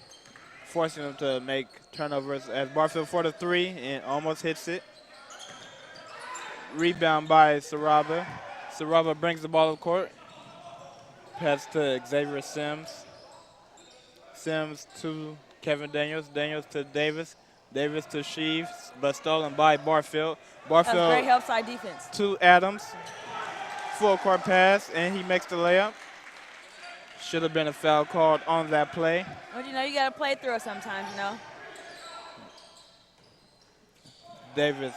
forcing them to make turnovers. As Barfield for the three and almost hits it. Rebound by Saraba. Saraba brings the ball up court. Pass to Xavier Sims. Sims to Kevin Daniels. Daniels to Davis. Davis to Sheaves, but stolen by Barfield. Barfield. That's great help side defense. To Adams. Full court pass, and he makes the layup. Should have been a foul called on that play. But you know, you got to play through it sometimes, you know. Davis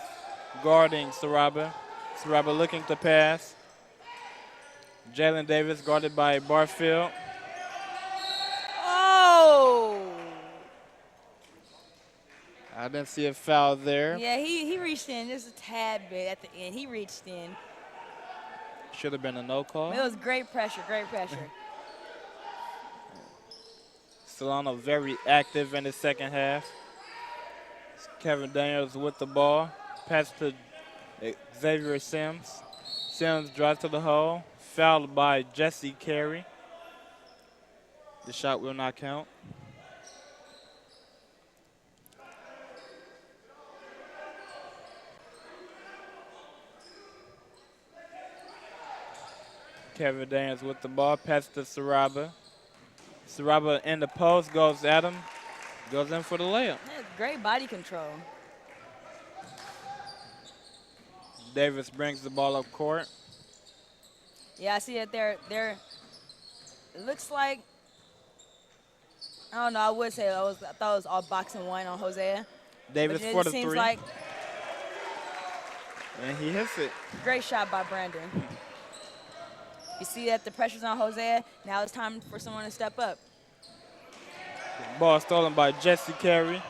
guarding Saraba. Saraba looking to pass. Jalen Davis guarded by Barfield. Oh! I didn't see a foul there. Yeah, he reached in just a tad bit at the end. He reached in. Should have been a no call. It was great pressure, great pressure. Solano very active in the second half. Kevin Daniels with the ball. Pass to Xavier Sims. Sims drives to the hole. Fouled by Jesse Carey. The shot will not count. Kevin Daniels with the ball. Pass to Saraba. Saraba in the post, goes at him. Goes in for the layup. Yeah, great body control. Davis brings the ball up court. Yeah, I see it there. It looks like, I don't know, I would say I thought it was all boxing one on Hosea. Davis But for it the seems three. like And he hits it. great shot by Brandon. You see that the pressure's on Hosea. Now it's time for someone to step up. Ball stolen by Jesse Carey.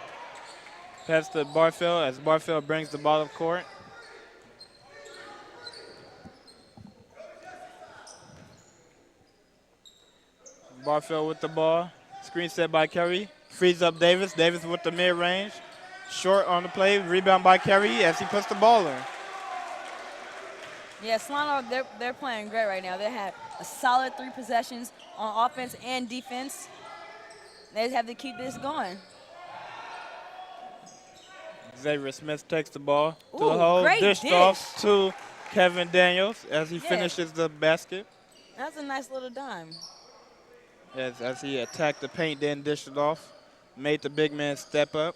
Pass to Barfield as Barfield brings the ball up court. Barfield with the ball. Screen set by Carey. Frees up Davis. Davis with the mid-range. Short on the play. Rebound by Carey as he puts the ball in. Yeah, Solano, they're playing great right now. They have a solid 3 possessions on offense and defense. They just have to keep this going. Xavier Smith takes the ball to Ooh, the hole. great Dished dish. off to Kevin Daniels as he Yeah. finishes the basket. That's a nice little dime. As he attacked the paint, then dished it off. Made the big man step up.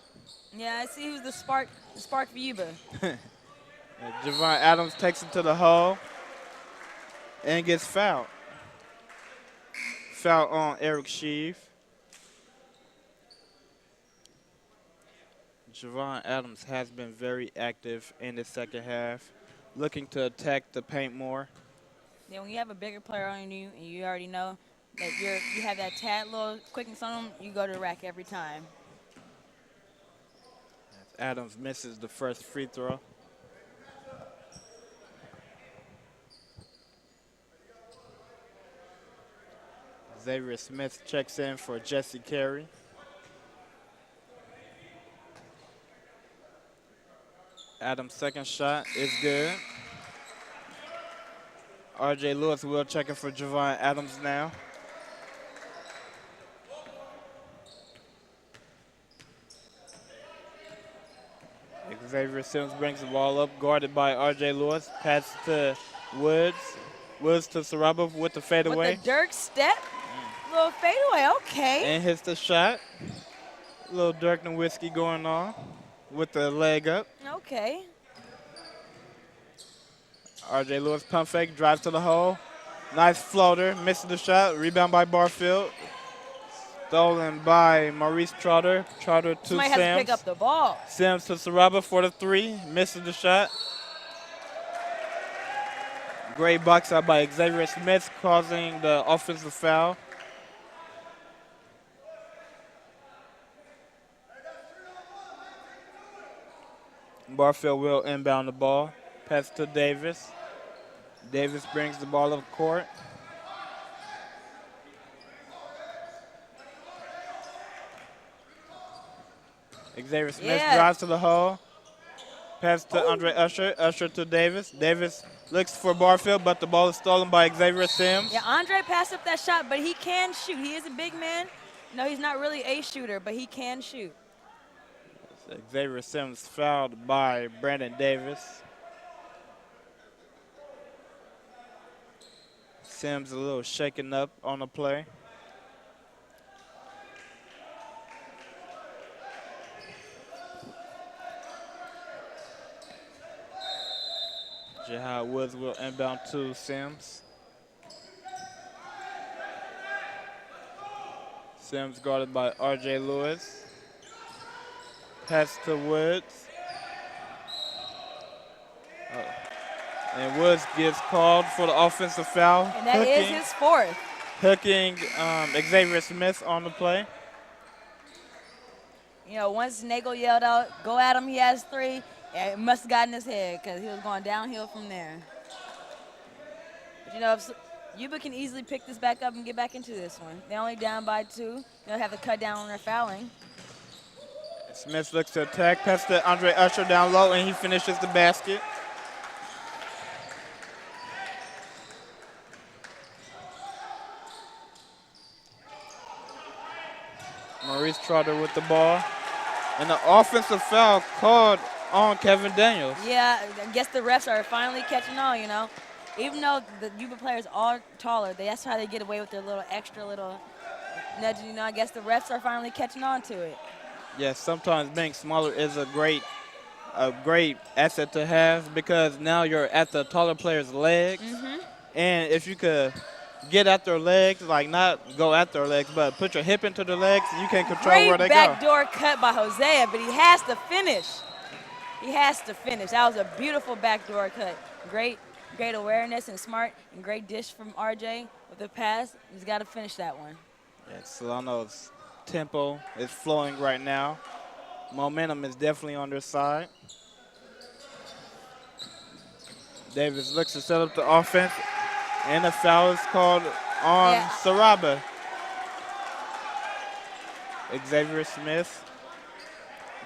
Yeah, I see who's the spark for Yuba. Javon Adams takes it to the hole and gets fouled. Foul on Eric Sheave. Javon Adams has been very active in the second half, looking to attack the paint more. Yeah, when you have a bigger player on you and you already know that you have that tad little quickness on them, you go to the rack every time. Adams misses the first free throw. Xavier Smith checks in for Jesse Carey. Adams' second shot is good. R.J. Lewis will check in for Javon Adams now. Xavier Sims brings the ball up, guarded by R.J. Lewis. Pass to Woods. Woods to Saraba with the fadeaway. With the Dirk step, little fadeaway, okay. And hits the shot. Little Dirk Nowitzki going on with the leg up. Okay. R.J. Lewis pump fake, drives to the hole. Nice floater, misses the shot. Rebound by Barfield. Stolen by Maurice Trotter. Trotter to Somebody Sims. has to pick up the ball. Sims to Saraba for the three. Misses the shot. Great box out by Xavier Smith, causing the offensive foul. Barfield will inbound the ball. Pass to Davis. Davis brings the ball up court. Xavier Smith drives to the hole. Pass to Andre Usher. Usher to Davis. Davis looks for Barfield, but the ball is stolen by Xavier Sims. Yeah, Andre passed up that shot, but he can shoot. He is a big man. No, he's not really a shooter, but he can shoot. Xavier Sims fouled by Brandon Davis. Sims a little shaken up on the play. Jahad Woods will inbound to Sims. Sims guarded by R.J. Lewis. Pass to Woods. And Woods gets called for the offensive foul. And that is his fourth. Hooking Xavier Smith on the play. You know, once Nagel yelled out, go at him, he has 3, it must have gotten his head because he was going downhill from there. But, you know, if Yuba can easily pick this back up and get back into this one. They're only down by 2. They'll have to cut down on their fouling. Smith looks to attack, pass to Andre Usher down low, and he finishes the basket. Maurice Trotter with the ball. And the offensive foul called on Kevin Daniels. Yeah, I guess the refs are finally catching on, you know. Even though the Yuba players are taller, that's how they get away with their little extra little nudging, you know. I guess the refs are finally catching on to it. Yes, sometimes being smaller is a great asset to have because now you're at the taller player's legs. And if you could get at their legs, like not go at their legs, but put your hip into their legs, you can control where they go. Great backdoor cut by Hosea, but he has to finish. He has to finish. That was a beautiful backdoor cut. Great awareness and smart and great dish from RJ with the pass. He's got to finish that one. Yeah, Solano's tempo is flowing right now. Momentum is definitely on their side. Davis looks to set up the offense, and the foul is called on Saraba. Xavier Smith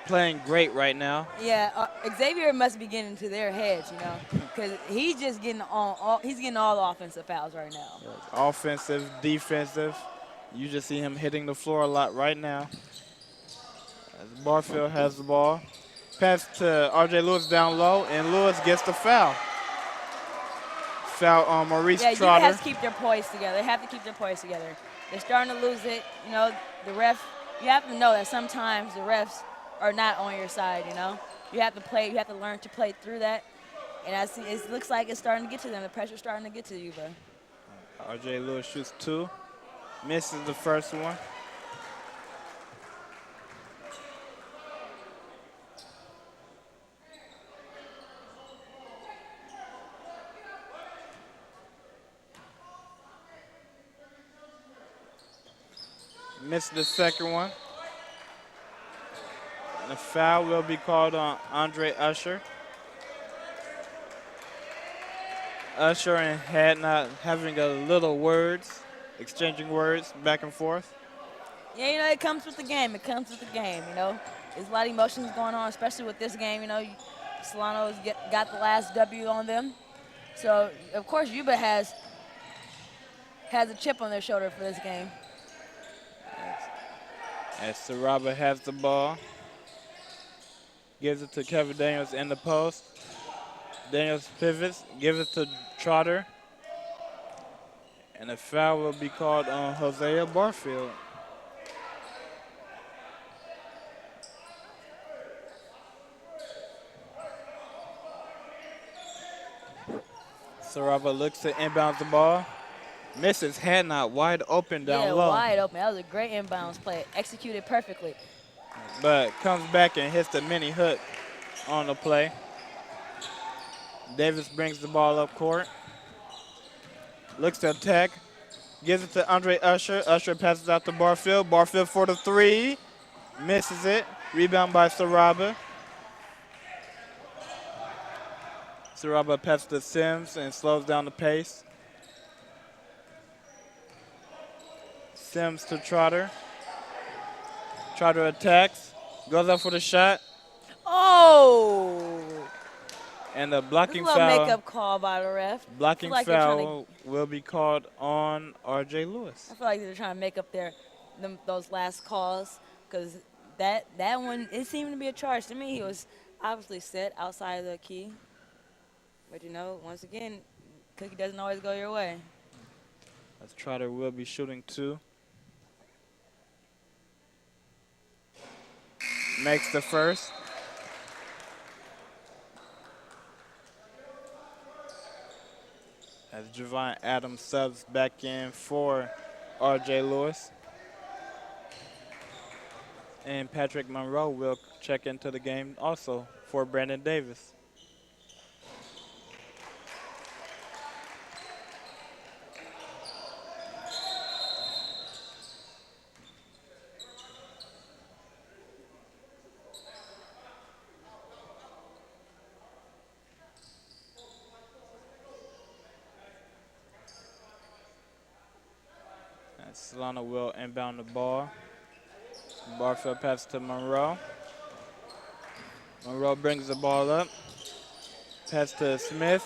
playing great right now. Yeah, Xavier must be getting into their heads, you know, because he's just getting all the offensive fouls right now. Offensive, defensive. You just see him hitting the floor a lot right now. As Barfield has the ball. Pass to R.J. Lewis down low, and Lewis gets the foul. Foul on Maurice Trotter. Yeah, you have to keep their poise together. They have to keep their poise together. They're starting to lose it. You know, the ref, you have to know that sometimes the refs are not on your side, you know. You have to play, you have to learn to play through that. And I see it looks like it's starting to get to them. The pressure's starting to get to Yuba. R.J. Lewis shoots 2. Misses the first one. Missed the second one. And the foul will be called on Andre Usher. Usher and Hadnot having a little words, exchanging words back and forth. Yeah, you know, it comes with the game. It comes with the game, you know. There's a lot of emotions going on, especially with this game, you know. Solano's got the last W on them. So, of course, Yuba has a chip on their shoulder for this game. As Saraba has the ball. Gives it to Kevin Daniels in the post. Daniels pivots, gives it to Trotter. And a foul will be called on Hosea Barfield. Saraba looks to inbound the ball. Misses, Hadnot wide open down low. Yeah, wide open. That was a great inbounds play. Executed perfectly. But comes back and hits the mini hook on the play. Davis brings the ball up court. Looks to attack. Gives it to Andre Usher. Usher passes out to Barfield. Barfield for the 3. Misses it. Rebound by Saraba. Saraba passes to Sims and slows down the pace. Sims to Trotter. Trotter attacks. Goes up for the shot. Oh! And the blocking This little foul. makeup call by the ref. Blocking like foul will be called on R.J. Lewis. I feel like they're trying to make up those last calls because that one, it seemed to be a charge. To me, he was obviously set outside of the key. But, you know, once again, cookie doesn't always go your way. As Trotter will be shooting 2. Makes the first. As Javon Adams subs back in for R.J. Lewis. And Patrick Monroe will check into the game also for Brandon Davis. Solano will inbound the ball. Barfield pass to Monroe. Monroe brings the ball up. Pass to Smith.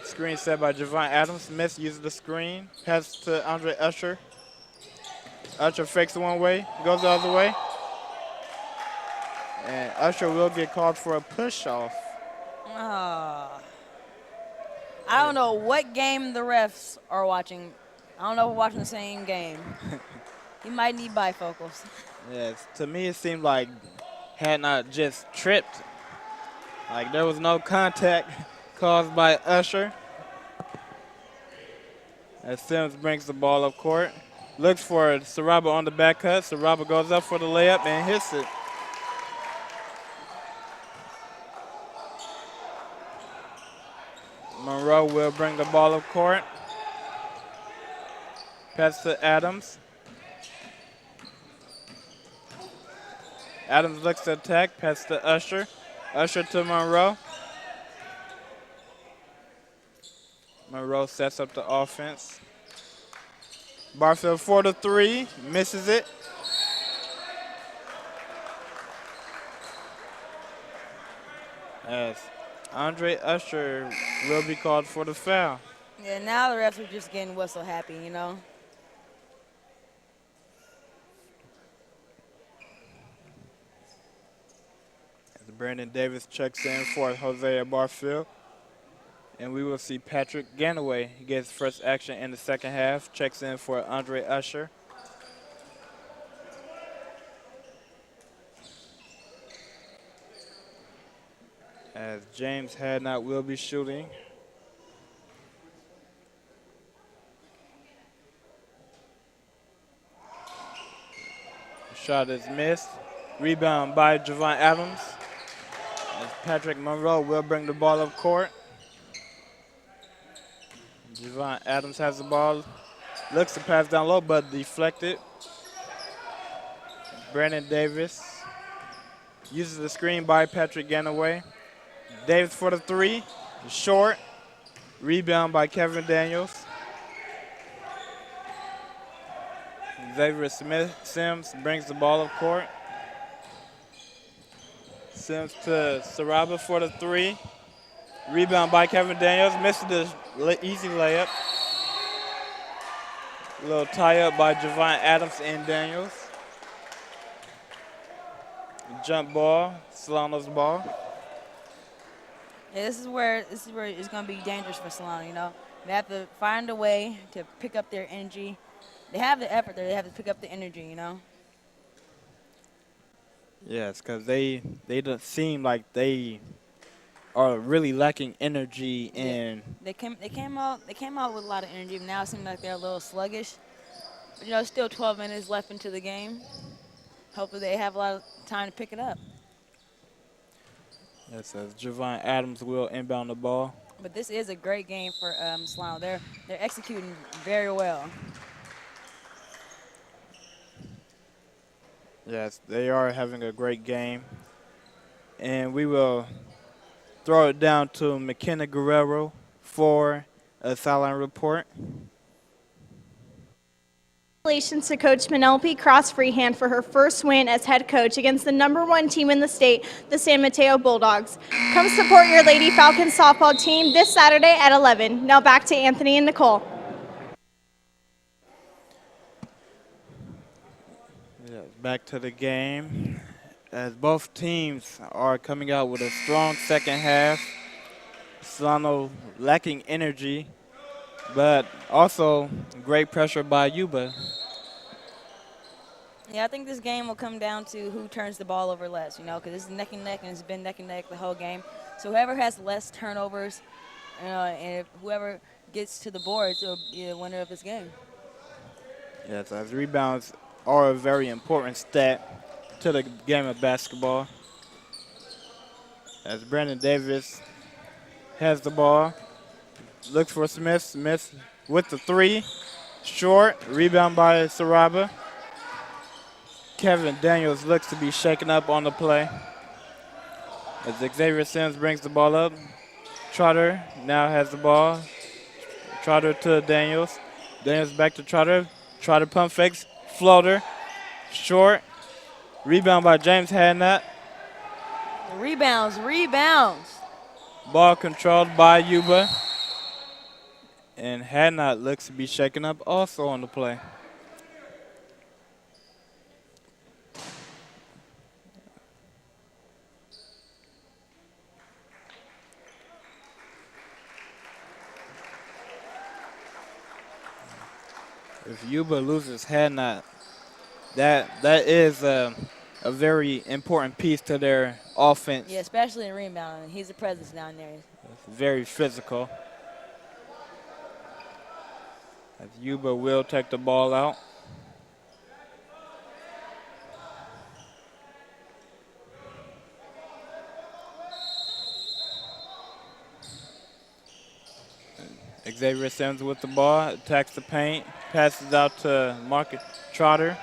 Screen set by Javon Adams. Smith uses the screen. Pass to Andre Usher. Usher fakes one way, goes the other way. And Usher will get called for a push-off. Ah. I don't know what game the refs are watching. I don't know if we're watching the same game. He might need bifocals. Yes, to me it seemed like had not just tripped. Like there was no contact caused by Usher. As Sims brings the ball up court. Looks for Saraba on the back cut. Saraba goes up for the layup and hits it. Monroe will bring the ball up court. Pass to Adams. Adams looks to attack. Pass to Usher. Usher to Monroe. Monroe sets up the offense. Barfield for the three. Misses it. As Andre Usher will be called for the foul. Yeah, now the refs are just getting whistle happy, you know. As Brandon Davis checks in for Hosea Barfield. And we will see Patrick Ganaway. He gets first action in the second half. Checks in for Andre Usher. As James Hadnot will be shooting. Shot is missed. Rebound by Javon Adams. As Patrick Monroe will bring the ball up court. Javon Adams has the ball. Looks to pass down low, but deflected. Brandon Davis uses the screen by Patrick Ganaway. Davis for the three. Short. Rebound by Kevin Daniels. Xavier Sims brings the ball up court. Sims to Saraba for the three. Rebound by Kevin Daniels. Missed the easy layup. A little tie-up by Javon Adams and Daniels. Jump ball, Solano's ball. Yeah, this is where it's going to be dangerous for Solano, you know. They have to find a way to pick up their energy. They have the effort there. They have to pick up the energy, you know. Yes, because they don't seem like they are really lacking energy in. They came out with a lot of energy, but now it seems like they're a little sluggish. But, you know, still 12 minutes left into the game. Hopefully they have a lot of time to pick it up. Yes, as Javon Adams will inbound the ball. But this is a great game for Solano. They're executing very well. Yes, they are having a great game. And we will throw it down to McKenna Guerrero for a sideline report. Congratulations to Coach Penelope Cross Freehand for her first win as head coach against the #1 team in the state, the San Mateo Bulldogs. Come support your Lady Falcons softball team this Saturday at 11. Now back to Anthony and Nicole. Yes, back to the game. As both teams are coming out with a strong second half. Solano lacking energy, but also great pressure by Yuba. Yeah, I think this game will come down to who turns the ball over less, you know, because it's neck and neck, and it's been neck and neck the whole game. So whoever has less turnovers, and if whoever gets to the boards will be the winner of this game. Yes, as rebounds are a very important stat to the game of basketball. As Brandon Davis has the ball, looks for Smith. Smith with the three, short, rebound by Saraba. Kevin Daniels looks to be shaken up on the play. As Xavier Sims brings the ball up, Trotter now has the ball. Trotter to Daniels. Daniels back to Trotter. Trotter pump fakes. Floater. Short. Rebound by James Hadnot. Rebounds, rebounds. Ball controlled by Yuba. And Hadnot looks to be shaken up also on the play. If Yuba loses Hadnot, that is a very important piece to their offense. Yeah, especially in rebounding. He's a presence down there. It's very physical. As Yuba will take the ball out. Xavier Sims with the ball, attacks the paint, passes out to Marcus Trotter.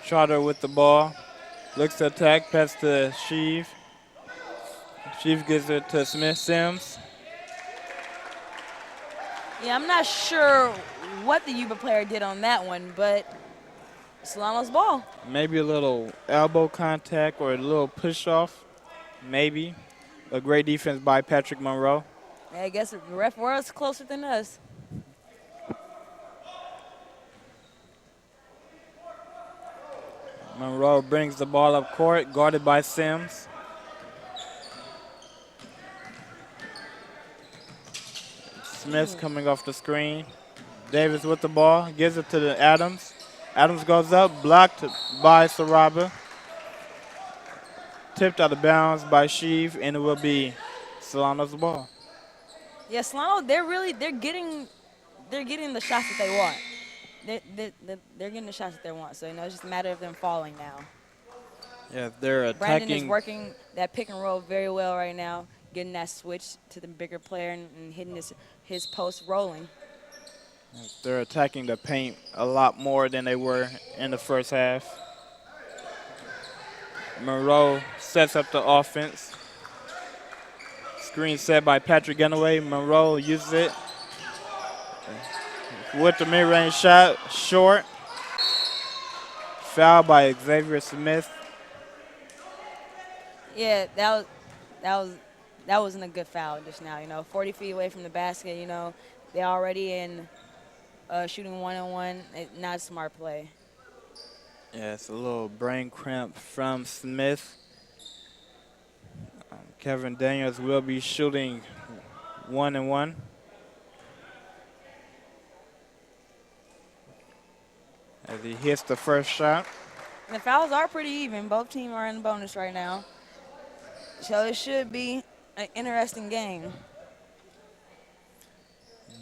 Trotter with the ball, looks to attack, pass to Sheave. Sheave gives it to Smith Sims. Yeah, I'm not sure what the Yuba player did on that one, but Solano's ball. Maybe a little elbow contact or a little push off, maybe. A great defense by Patrick Monroe. I guess the ref was closer than us. Monroe brings the ball up court, guarded by Sims. Smith's coming off the screen. Davis with the ball, gives it to Adams. Adams goes up, blocked by Saraba. Tipped out of bounds by Sheave, and it will be Solano's ball. Yeah, Solano, they're getting the shots that they want. They're getting the shots that they want. So it's just a matter of them falling now. Yeah, they're attacking. Brandon is working that pick and roll very well right now, getting that switch to the bigger player and hitting his post rolling. They're attacking the paint a lot more than they were in the first half. Monroe sets up the offense. Screen set by Patrick Gunaway. Monroe uses it with the mid-range shot, short. Foul by Xavier Smith. Yeah, that wasn't a good foul just now. 40 feet away from the basket. They're already in shooting one-on-one. Not a smart play. Yeah, it's a little brain cramp from Smith. Kevin Daniels will be shooting 1-and-1. As he hits the first shot. The fouls are pretty even. Both teams are in the bonus right now. So it should be an interesting game.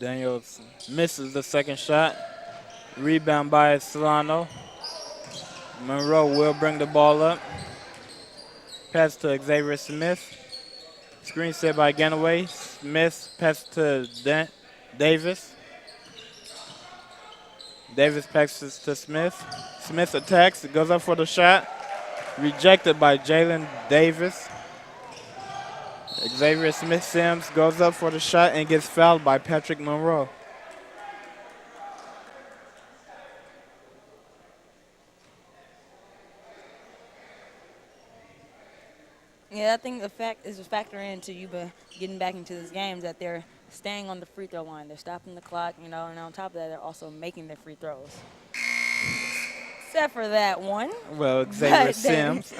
Daniels misses the second shot. Rebound by Solano. Monroe will bring the ball up. Pass to Xavier Smith. Screen set by Ganaway. Smith pass to Davis. Davis passes to Smith. Smith attacks. It goes up for the shot. Rejected by Jalen Davis. Xavier Smith Sims goes up for the shot and gets fouled by Patrick Monroe. Yeah, I think the fact is a factor into Yuba getting back into this game is that they're staying on the free throw line. They're stopping the clock, and on top of that, they're also making their free throws. Except for that one. Well, Xavier Sims.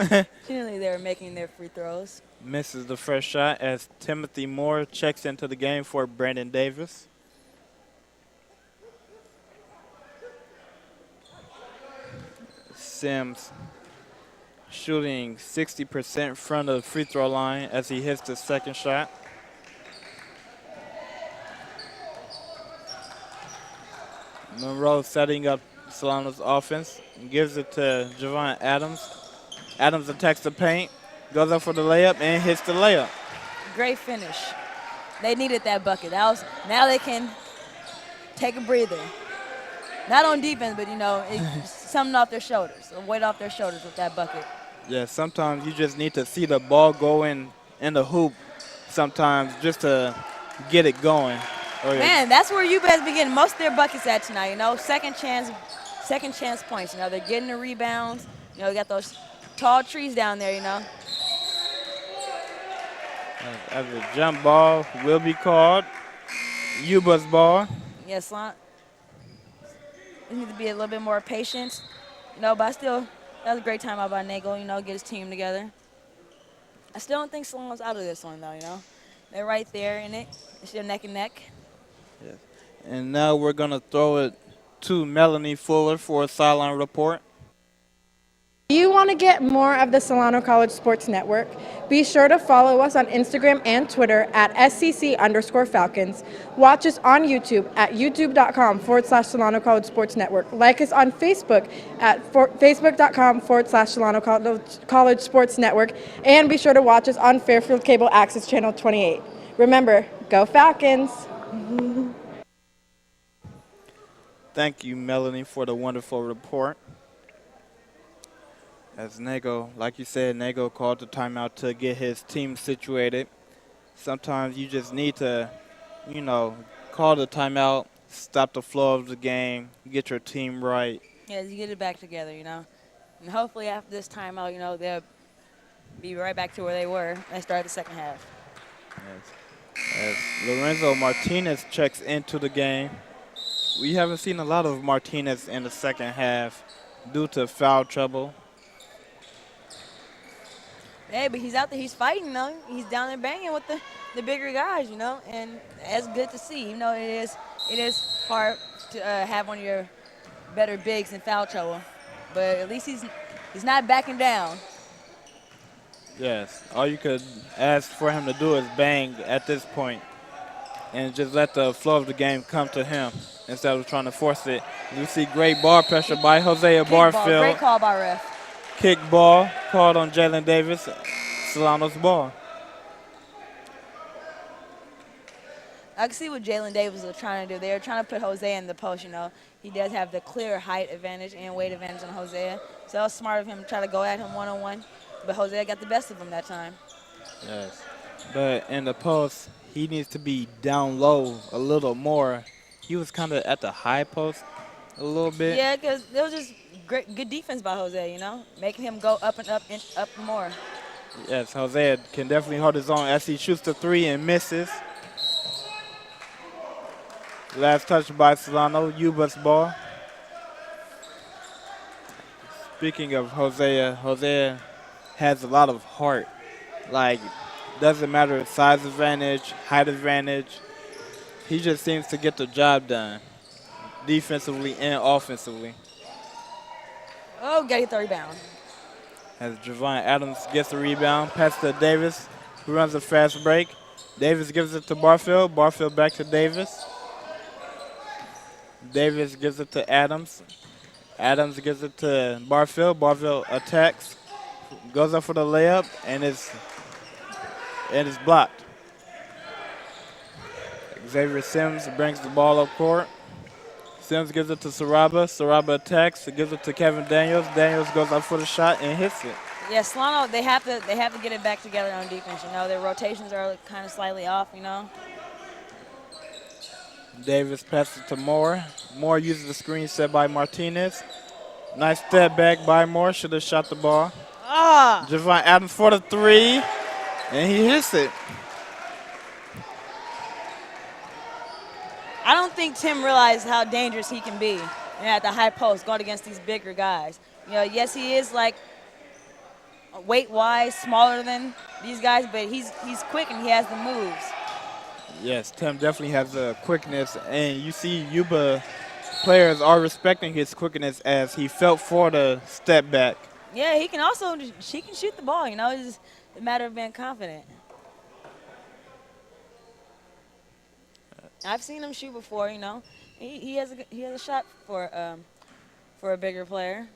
Generally, they're making their free throws. Misses the first shot as Timothy Moore checks into the game for Brandon Davis. Sims shooting 60% front of the free throw line as he hits the second shot. Monroe setting up Solano's offense and gives it to Javon Adams. Adams attacks the paint, goes up for the layup, and hits the layup. Great finish. They needed that bucket. Now they can take a breather. Not on defense, but, something off their shoulders, a weight off their shoulders with that bucket. Yeah, sometimes you just need to see the ball go in the hoop sometimes just to get it going. Oh, yeah. Man, that's where Yuba has been getting most of their buckets at tonight. Second chance points. They're getting the rebounds. They got those tall trees down there. As a jump ball will be called. Yuba's ball. Yes, we need to be a little bit more patient. But that was a great time out by Nagel. Get his team together. I still don't think Solano's out of this one though. They're right there in it. They're still neck and neck. Yes. And now we're going to throw it to Melanie Fuller for a sideline report. Do you want to get more of the Solano College Sports Network? Be sure to follow us on Instagram and Twitter at SCC_Falcons. Watch us on YouTube at youtube.com/Solano College Sports Network. Like us on Facebook at facebook.com/Solano College Sports Network. And be sure to watch us on Fairfield Cable Access Channel 28. Remember, go Falcons! Thank you, Melanie, for the wonderful report. As like you said, Nagel called the timeout to get his team situated. Sometimes you just need to, call the timeout, stop the flow of the game, get your team right. Yeah, you get it back together, And hopefully after this timeout, they'll be right back to where they were and start the second half. Yes. As Lorenzo Martinez checks into the game. We haven't seen a lot of Martinez in the second half due to foul trouble. Hey, but he's out there. He's fighting, though. He's down there banging with the bigger guys, and that's good to see. It is hard to have one of your better bigs in foul trouble, but at least he's not backing down. Yes, all you could ask for him to do is bang at this point and just let the flow of the game come to him instead of trying to force it. You see great ball pressure by Hosea Barfield. Great call by ref. Kick ball called on Jalen Davis, Solano's ball. I can see what Jalen Davis was trying to do. They were trying to put Hosea in the post, He does have the clear height advantage and weight advantage on Hosea. So that was smart of him to try to go at him one-on-one. But Hosea got the best of him that time. Yes. But in the post, he needs to be down low a little more. He was kind of at the high post a little bit. Yeah, because it was just good defense by Hosea, making him go up and up and up more. Yes, Hosea can definitely hold his own as he shoots the three and misses. Last touch by Solano, Yuba's ball. Speaking of Hosea has a lot of heart. Doesn't matter size advantage, height advantage. He just seems to get the job done, defensively and offensively. Oh, got to get the rebound. As Javon Adams gets the rebound, pass to Davis, who runs a fast break. Davis gives it to Barfield. Barfield back to Davis. Davis gives it to Adams. Adams gives it to Barfield. Barfield attacks, goes up for the layup, and it's blocked. Xavier Sims brings the ball up court. Sims gives it to Saraba. Saraba attacks. Gives it to Kevin Daniels. Daniels goes up for the shot and hits it. Yeah, Solano, they have to get it back together on defense. Their rotations are kind of slightly off. Davis passes to Moore. Moore uses the screen set by Martinez. Nice step back by Moore. Should have shot the ball. Javon Adams for the three, and he hits it. I don't think Tim realized how dangerous he can be at the high post going against these bigger guys. Yes, he is weight-wise smaller than these guys, but he's quick and he has the moves. Yes, Tim definitely has the quickness, and you see Yuba players are respecting his quickness as he felt for the step back. Yeah, he can shoot the ball. It's just a matter of being confident. I've seen him shoot before. He has a shot for a bigger player.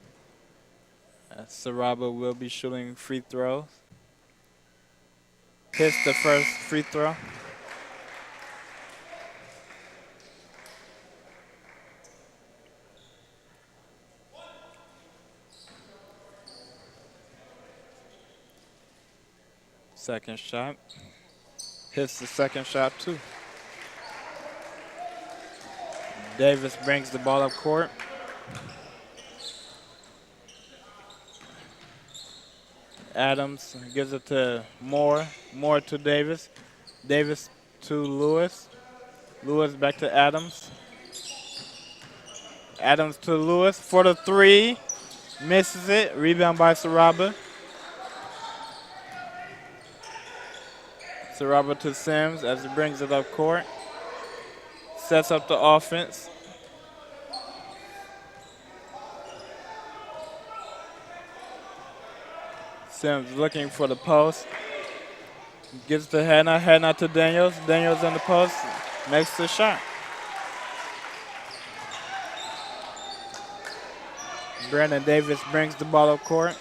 Saraba will be shooting free throws. Hits the first free throw. Second shot. Hits the second shot too. Davis brings the ball up court. Adams gives it to Moore. Moore to Davis. Davis to Lewis. Lewis back to Adams. Adams to Lewis for the three. Misses it. Rebound by Saraba. Saraba to Sims as he brings it up court. Sets up the offense. Sims looking for the post. Gives to Hannah. Hannah to Daniels. Daniels in the post. Makes the shot. Brandon Davis brings the ball up court.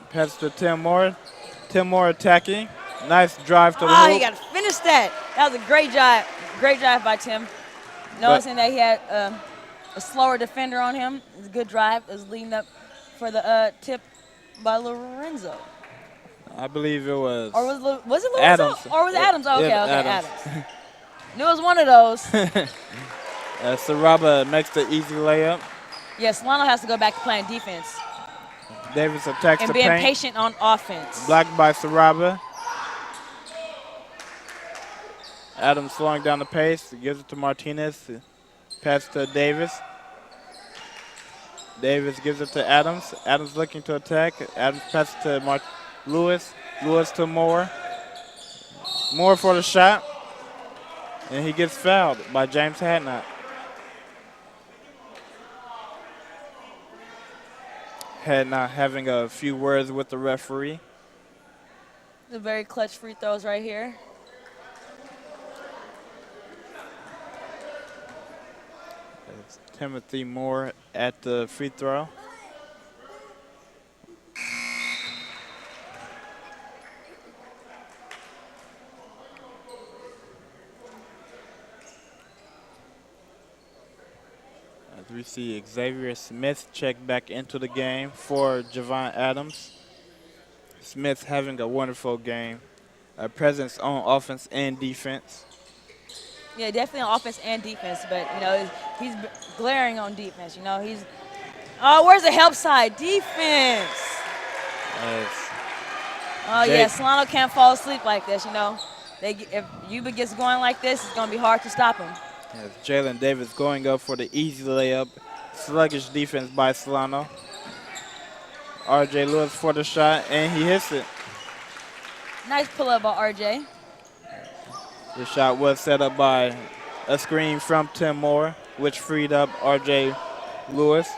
Pass to Tim Moore. Tim Moore attacking. Nice drive to the hoop. He got to finish that. That was a great drive. Great drive by Tim. Noticing that he had a slower defender on him. It was a good drive. It was leading up for the tip by Lorenzo. I believe it was. Or was it Lorenzo? Adams. Or was it Adams? Oh, okay, Yeah, Adams. Knew it was one of those. Saraba makes the easy layup. Yeah, Solano has to go back to playing defense. Davis attacks and the being paint. patient on offense. Blocked by Saraba. Adams slowing down the pace. Gives it to Martinez. Pass to Davis. Davis gives it to Adams. Adams looking to attack. Adams passes to Lewis. Lewis to Moore. Moore for the shot. And he gets fouled by James Hadnot. Hadnot having a few words with the referee. The very clutch free throws right here. It's Timothy Moore at the free throw. As we see Xavier Smith check back into the game for Javon Adams. Smith having a wonderful game. A presence on offense and defense. Yeah, definitely on offense and defense, but, you know, he's glaring on defense. You know, where's the help side? Defense. Yeah, Solano can't fall asleep like this, you know. If Yuba gets going like this, it's going to be hard to stop him. As Jalen Davis going up for the easy layup. Sluggish defense by Solano. R.J. Lewis for the shot, and he hits it. Nice pull-up by R.J. The shot was set up by a screen from Tim Moore, which freed up R.J. Lewis.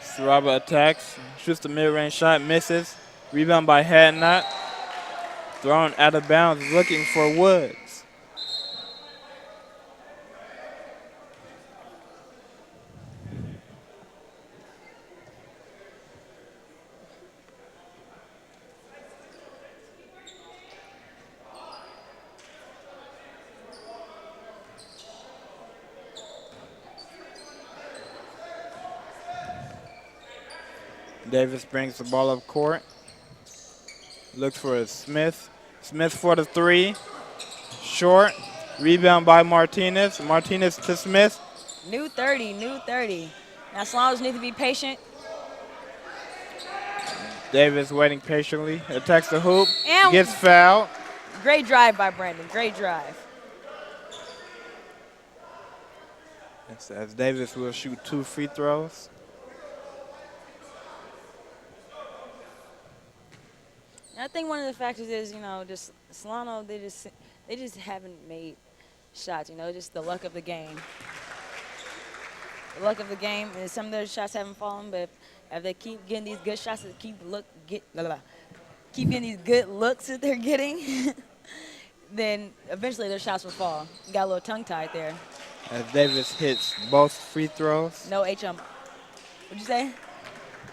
Saraba attacks, shoots the mid-range shot, misses. Rebound by Hadnot. Thrown out of bounds, looking for Woods. Davis brings the ball up court. Looks for Smith. Smith for the three. Short. Rebound by Martinez. Martinez to Smith. New 30, new 30. Now Solano needs to be patient. Davis waiting patiently. Attacks the hoop. And gets fouled. Great drive by Brandon. Great drive. As Davis will shoot 2 free throws. I think one of the factors is, you know, just Solano, they just haven't made shots, you know, just the luck of the game. The luck of the game, and some of their shots haven't fallen, but if they keep getting these good shots, keep getting these good looks that they're getting, then eventually their shots will fall. You got a little tongue-tied there. As Davis hits both free throws. No HM. What'd you say?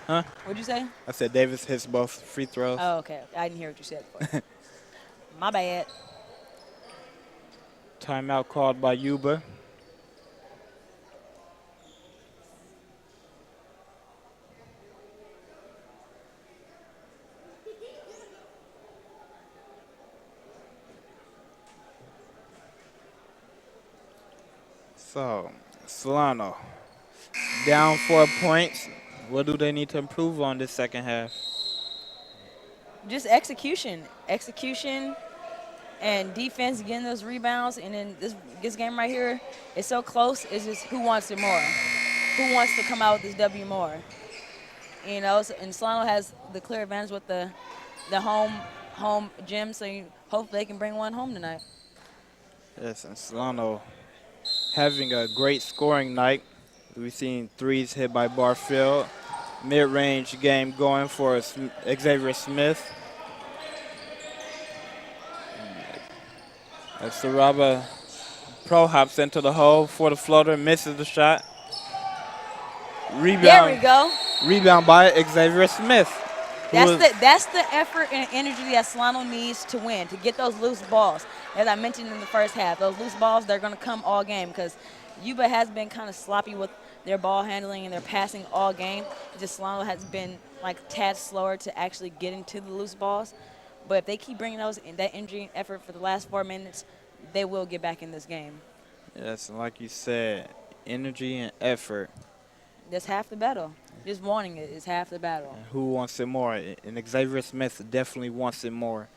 Huh? What'd you say? I said Davis hits both free throws. Oh, okay. I didn't hear what you said before. My bad. Timeout called by Yuba. So, Solano down 4 points. What do they need to improve on this second half? Just execution. Execution and defense getting those rebounds. And then this game right here is so close. It's just who wants it more. Who wants to come out with this W more? You know, and Solano has the clear advantage with the home gym, so hopefully they can bring one home tonight. Yes, and Solano having a great scoring night. We've seen threes hit by Barfield. Mid-range game going for Xavier Smith. As Saraba Pro hops into the hole for the floater, misses the shot. Rebound. There we go. Rebound by Xavier Smith. That's the effort and energy that Solano needs to win, to get those loose balls. As I mentioned in the first half, those loose balls, they're going to come all game because Yuba has been kind of sloppy with their ball handling and their passing all game. Just Solano has been like a tad slower to actually get into the loose balls. But if they keep bringing that energy and effort for the last 4 minutes, they will get back in this game. Yes, and like you said, energy and effort. That's half the battle. Just wanting it is half the battle. And who wants it more? And Xavier Smith definitely wants it more.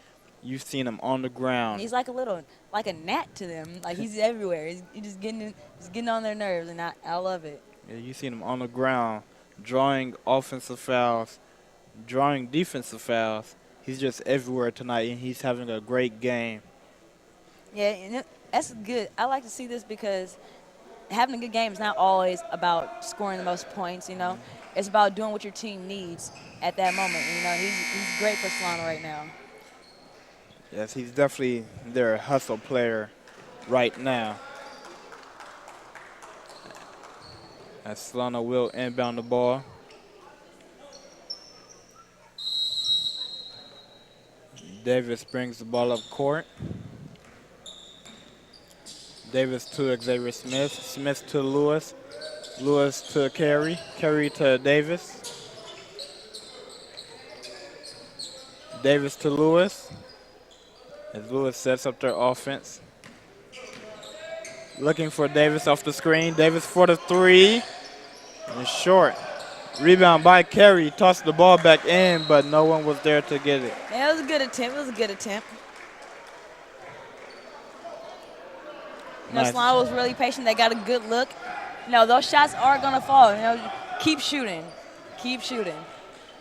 You've seen him on the ground. He's like a gnat to them. Like he's everywhere. He's just getting on their nerves, and I love it. Yeah, you've seen him on the ground, drawing offensive fouls, drawing defensive fouls. He's just everywhere tonight, and he's having a great game. Yeah, and that's good. I like to see this because having a good game is not always about scoring the most points, you know. It's about doing what your team needs at that moment. You know, he's great for Solano right now. Yes, he's definitely their hustle player right now. As Solano will inbound the ball. Davis brings the ball up court. Davis to Xavier Smith. Smith to Lewis. Lewis to Carey. Carey to Davis. Davis to Lewis. As Lewis sets up their offense. Looking for Davis off the screen. Davis for the three. And short. Rebound by Carey. Tossed the ball back in, but no one was there to get it. Yeah, it was a good attempt. It was a good attempt. You know, Nice. Solano was really patient. They got a good look. You know, those shots are going to fall. You know, keep shooting. Keep shooting.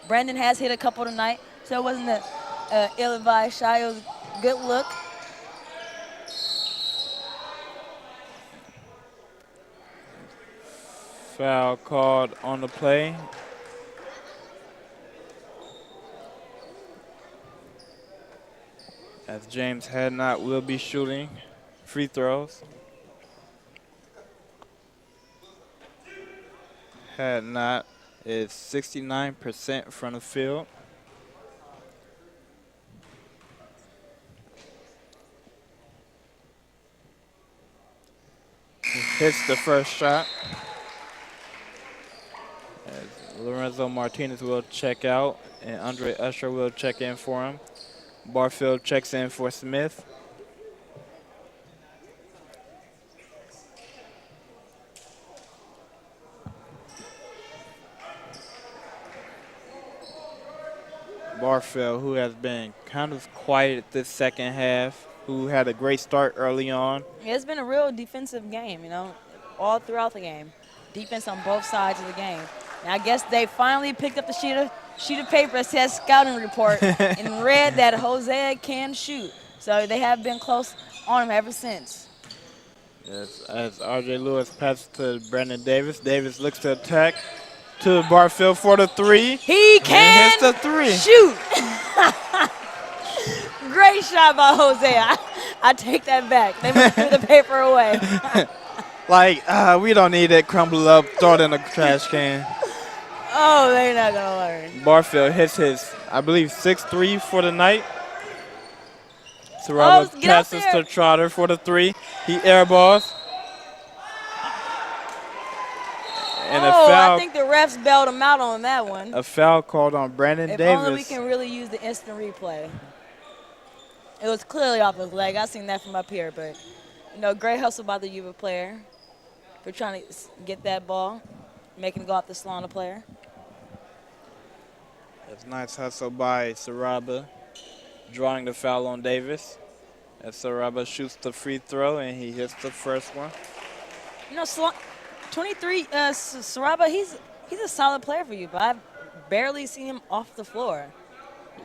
Brandon has hit a couple tonight, so it wasn't an ill-advised shot. It was a good look. Foul called on the play. As James Hadnot will be shooting free throws. Hadnot is 69% from the field. He hits the first shot. As Lorenzo Martinez will check out and Andre Usher will check in for him. Barfield checks in for Smith. Barfield, who has been kind of quiet this second half, who had a great start early on. Yeah, it's been a real defensive game, you know, all throughout the game. Defense on both sides of the game. And I guess they finally picked up the sheet of paper that says scouting report and read that Hosea can shoot. So they have been close on him ever since. Yes, as R.J. Lewis passes to Brandon Davis. Davis looks to attack to Barfield for the three. He can hits the three. shoot. Great shot by Hosea. I take that back. They must threw the paper away. We don't need it. Crumble up, throw it in the trash can. Oh, they're not going to learn. Barfield hits his, I believe, 6-3 for the night. Saraba get out passes there. to Trotter for the three. He airballs. And a foul. I think the refs bailed him out on that one. A foul called on Brandon If Davis. only we can really use the instant replay. It was clearly off his leg. I seen that from up here, but, you know, great hustle by the Yuba player. for trying to get that ball, making it go off the Solano player. That's nice hustle by Saraba, drawing the foul on Davis. As Saraba shoots the free throw and he hits the first one. 23, Saraba, he's a solid player for you, but I've barely seen him off the floor.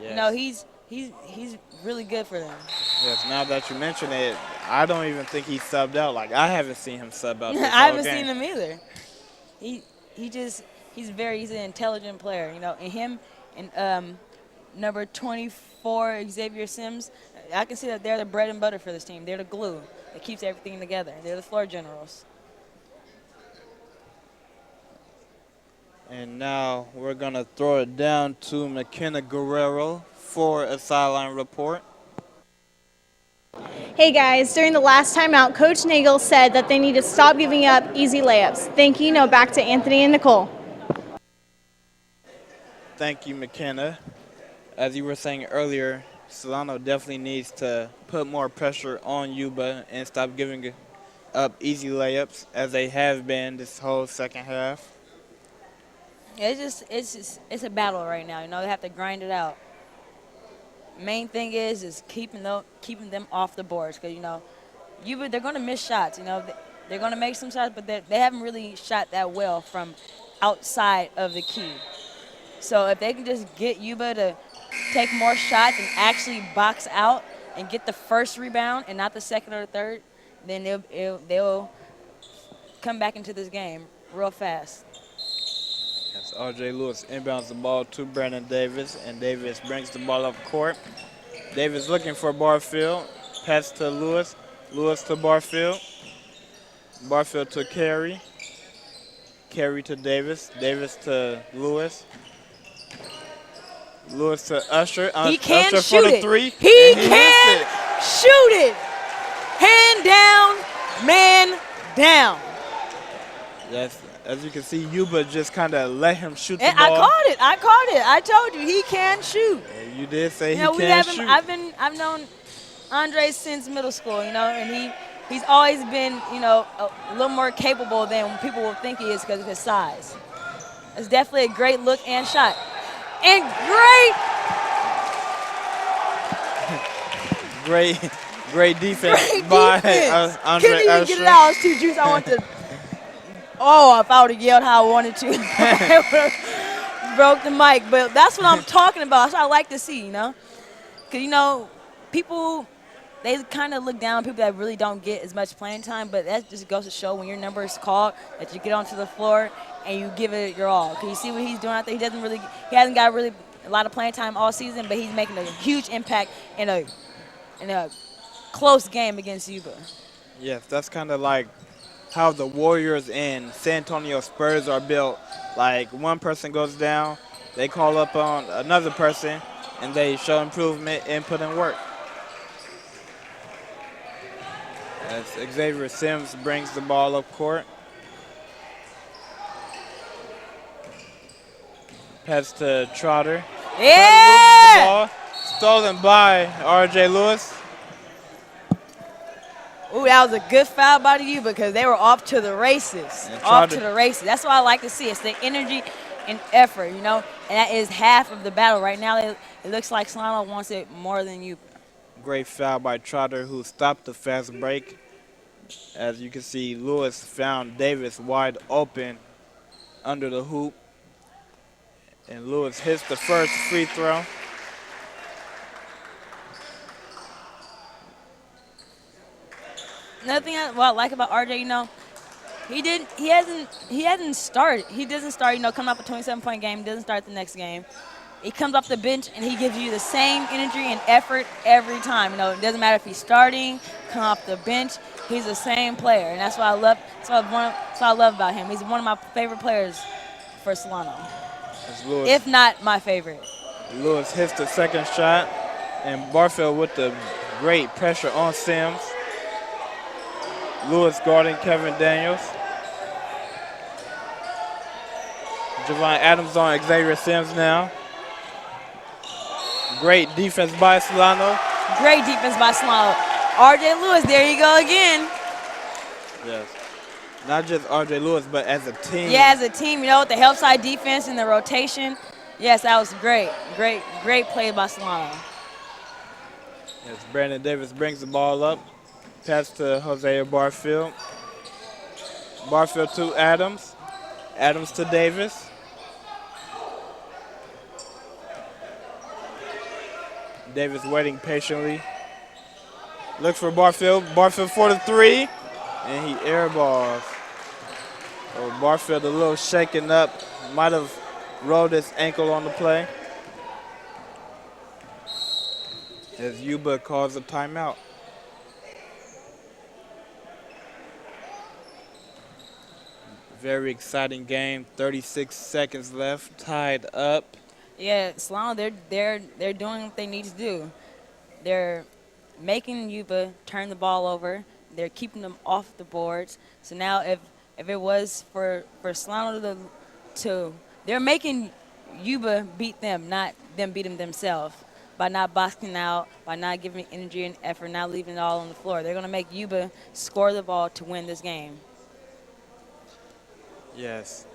Yes. He's really good for them. Yes, now that you mention it, I don't even think he subbed out. Like, I haven't seen him sub out this I whole haven't game. seen him either. He's an intelligent player, and him and number 24 Xavier Sims, I can see that they're the bread and butter for this team. They're the glue that keeps everything together. They're the floor generals. And now we're going to throw it down to McKenna Guerrero for a sideline report. Hey guys, during the last timeout, Coach Nagel said that they need to stop giving up easy layups. Thank you. Now back to Anthony and Nicole. Thank you, McKenna. As you were saying earlier, Solano definitely needs to put more pressure on Yuba and stop giving up easy layups as they have been this whole second half. It's a battle right now. They have to grind it out. Main thing is keeping them off the boards because Yuba, they're going to miss shots. They're going to make some shots, but they haven't really shot that well from outside of the key. So if they can just get Yuba to take more shots and actually box out and get the first rebound and not the second or the third, then they'll come back into this game real fast. As R.J. Lewis inbounds the ball to Brandon Davis, and Davis brings the ball up court. Davis looking for Barfield. Pass to Lewis. Lewis to Barfield. Barfield to Carey. Carey to Davis. Davis to Lewis. Lewis to Usher. He can Usher shoot for the it. three. He and can hits it. shoot it. Hand down, man down. Yes, as you can see, Yuba just kind of let him shoot the And ball. I caught it. I told you he can shoot. And you did say he we can haven't. shoot. I've known Andre since middle school, and he's always been, a little more capable than people will think he is because of his size. It's definitely a great look and shot. And great defense by Andre Couldn't even Usher. get it out. I was too juiced. I wanted to. Oh, if I would have yelled how I wanted to, I would have broke the mic. But that's what I'm talking about. That's what I like to see, Because, people, they kind of look down on people that really don't get as much playing time, but that just goes to show when your number is called that you get onto the floor and you give it your all. Because you see what he's doing out there? He hasn't got really a lot of playing time all season, but he's making a huge impact in a close game against Yuba. Yes, that's kind of like how the Warriors and San Antonio Spurs are built. Like, one person goes down, they call up on another person, and they show improvement and put in work. As Xavier Sims brings the ball up court. Pass to Trotter. Yeah! Trotter loses the ball. Stolen by R.J. Lewis. Ooh, that was a good foul by you because they were off to the races. Off to the races. That's what I like to see. It's the energy and effort, and that is half of the battle. Right now, it looks like Solano wants it more than you. Great foul by Trotter, who stopped the fast break. As you can see, Lewis found Davis wide open under the hoop. And Lewis hits the first free throw. Another thing I like about RJ, he hasn't started. He doesn't start, coming off a 27-point game, doesn't start the next game. He comes off the bench and he gives you the same energy and effort every time. It doesn't matter if he's starting, come off the bench, he's the same player. And that's what I love. That's what I love about him. He's one of my favorite players for Solano. If not my favorite. Lewis hits the second shot, and Barfield with the great pressure on Sims. Lewis guarding Kevin Daniels. Javon Adams on Xavier Sims now. Great defense by Solano. Great defense by Solano. R.J. Lewis, there you go again. Yes. Not just R.J. Lewis, but as a team. Yeah, as a team, with the help side defense and the rotation. Yes, that was great. Great play by Solano. As Brandon Davis brings the ball up. Pass to Hosea Barfield. Barfield to Adams. Adams to Davis. Davis waiting patiently. Looks for Barfield. Barfield for the three. And he airballs. So Barfield a little shaken up. Might have rolled his ankle on the play. As Yuba calls a timeout. Very exciting game. 36 seconds left. Tied up. Yeah, Solano, they're doing what they need to do. They're making Yuba turn the ball over. They're keeping them off the boards. So now if it was for Solano they're making Yuba beat them, not them beat them themselves. By not boxing out, by not giving energy and effort, not leaving it all on the floor. They're going to make Yuba score the ball to win this game. Yes.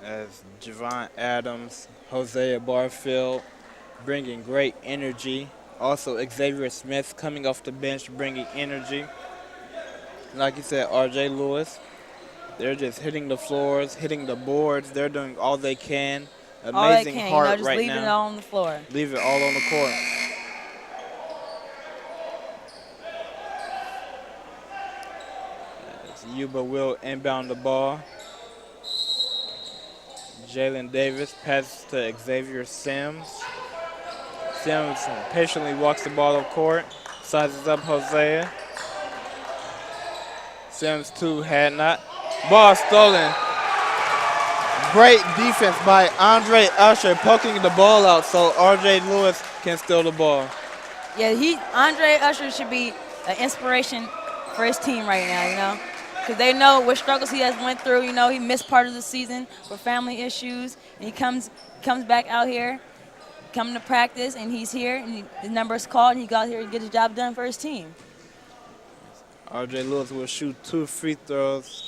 As Javon Adams, Hosea Barfield bringing great energy. Also Xavier Smith coming off the bench bringing energy. Like you said, R.J. Lewis. They're just hitting the floors, hitting the boards. They're doing all they can. Amazing heart just right leaving now. it all on the floor. Leave it all on the court. As Yuba will inbound the ball. Jalen Davis passes to Xavier Sims. Sims patiently walks the ball up court. Sizes up Hosea. Sims to Hadnot. Ball stolen. Great defense by Andre Usher poking the ball out so R.J. Lewis can steal the ball. Yeah, Andre Usher should be an inspiration for his team right now, because they know what struggles he has went through. He missed part of the season with family issues, and he comes back out here, coming to practice, and he's here, and his number is called, and he got here to get the job done for his team. R.J. Lewis will shoot 2 free throws.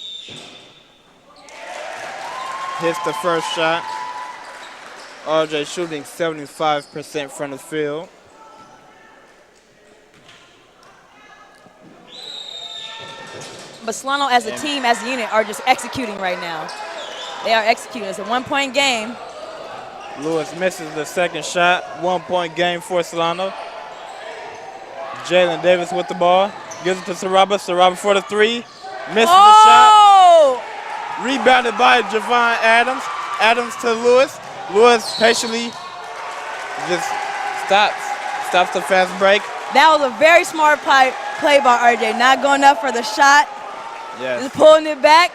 Hits the first shot. R.J. shooting 75% from the field. But Solano as a team, as a unit, are just executing right now. They are executing. It's a one-point game. Lewis misses the second shot. 1-point game for Solano. Jalen Davis with the ball. Gives it to Saraba. Saraba for the three. Misses the shot. Rebounded by Javon Adams. Adams to Lewis. Lewis patiently just stops the fast break. That was a very smart play by RJ. Not going up for the shot. Yes. Just pulling it back.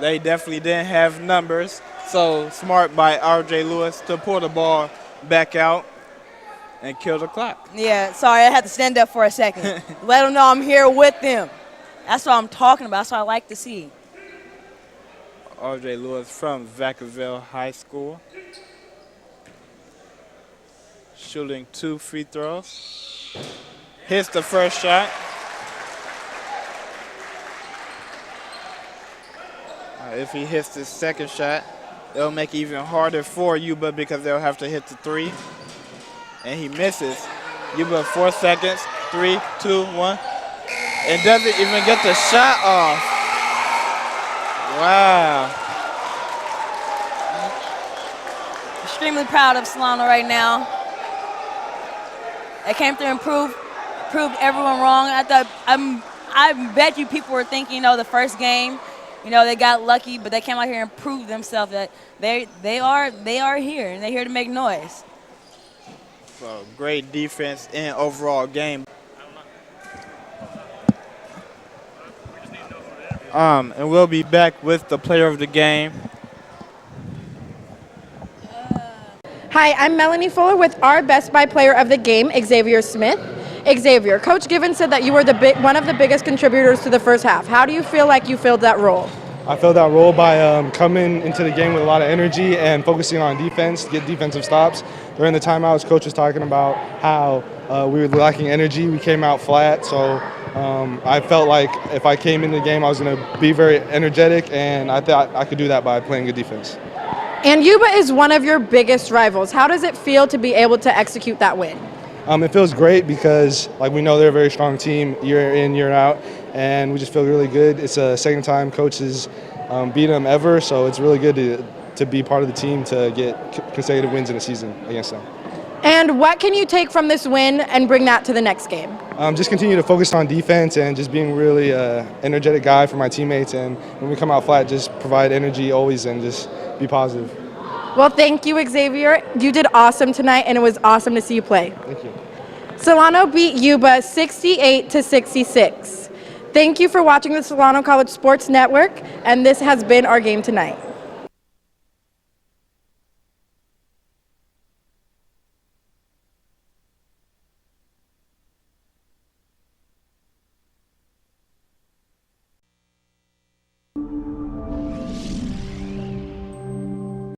They definitely didn't have numbers. So smart by R.J. Lewis to pull the ball back out and kill the clock. Yeah, sorry, I had to stand up for a second. Let them know I'm here with them. That's what I'm talking about. That's what I like to see. R.J. Lewis from Vacaville High School. Shooting 2 free throws. Hits the first shot. If he hits the second shot, it'll make it even harder for Yuba because they'll have to hit the three. And he misses. Yuba 4 seconds. 3, 2, 1. And doesn't even get the shot off. Wow. Extremely proud of Solano right now. They came through and proved everyone wrong. I bet you people were thinking, the first game, they got lucky, but they came out here and proved themselves that they are here and they're here to make noise. So great defense in overall game. And we'll be back with the player of the game. Hi, I'm Melanie Fuller with our Best Buy player of the game, Xavier Smith. Xavier, Coach Given said that you were one of the biggest contributors to the first half. How do you feel like you filled that role? I filled that role by coming into the game with a lot of energy and focusing on defense, to get defensive stops. During the timeouts, Coach was talking about how we were lacking energy. We came out flat, so I felt like if I came into the game, I was going to be very energetic, and I thought I could do that by playing good defense. And Yuba is one of your biggest rivals. How does it feel to be able to execute that win? It feels great because we know they're a very strong team year in, year out, and we just feel really good. It's the second time coaches beat them ever, so it's really good to be part of the team to get consecutive wins in a season against them. And what can you take from this win and bring that to the next game? Just continue to focus on defense and just being really energetic guy for my teammates, and when we come out flat, just provide energy always and just be positive. Well, thank you, Xavier. You did awesome tonight, and it was awesome to see you play. Thank you. Solano beat Yuba 68-66. Thank you for watching the Solano College Sports Network, and this has been our game tonight.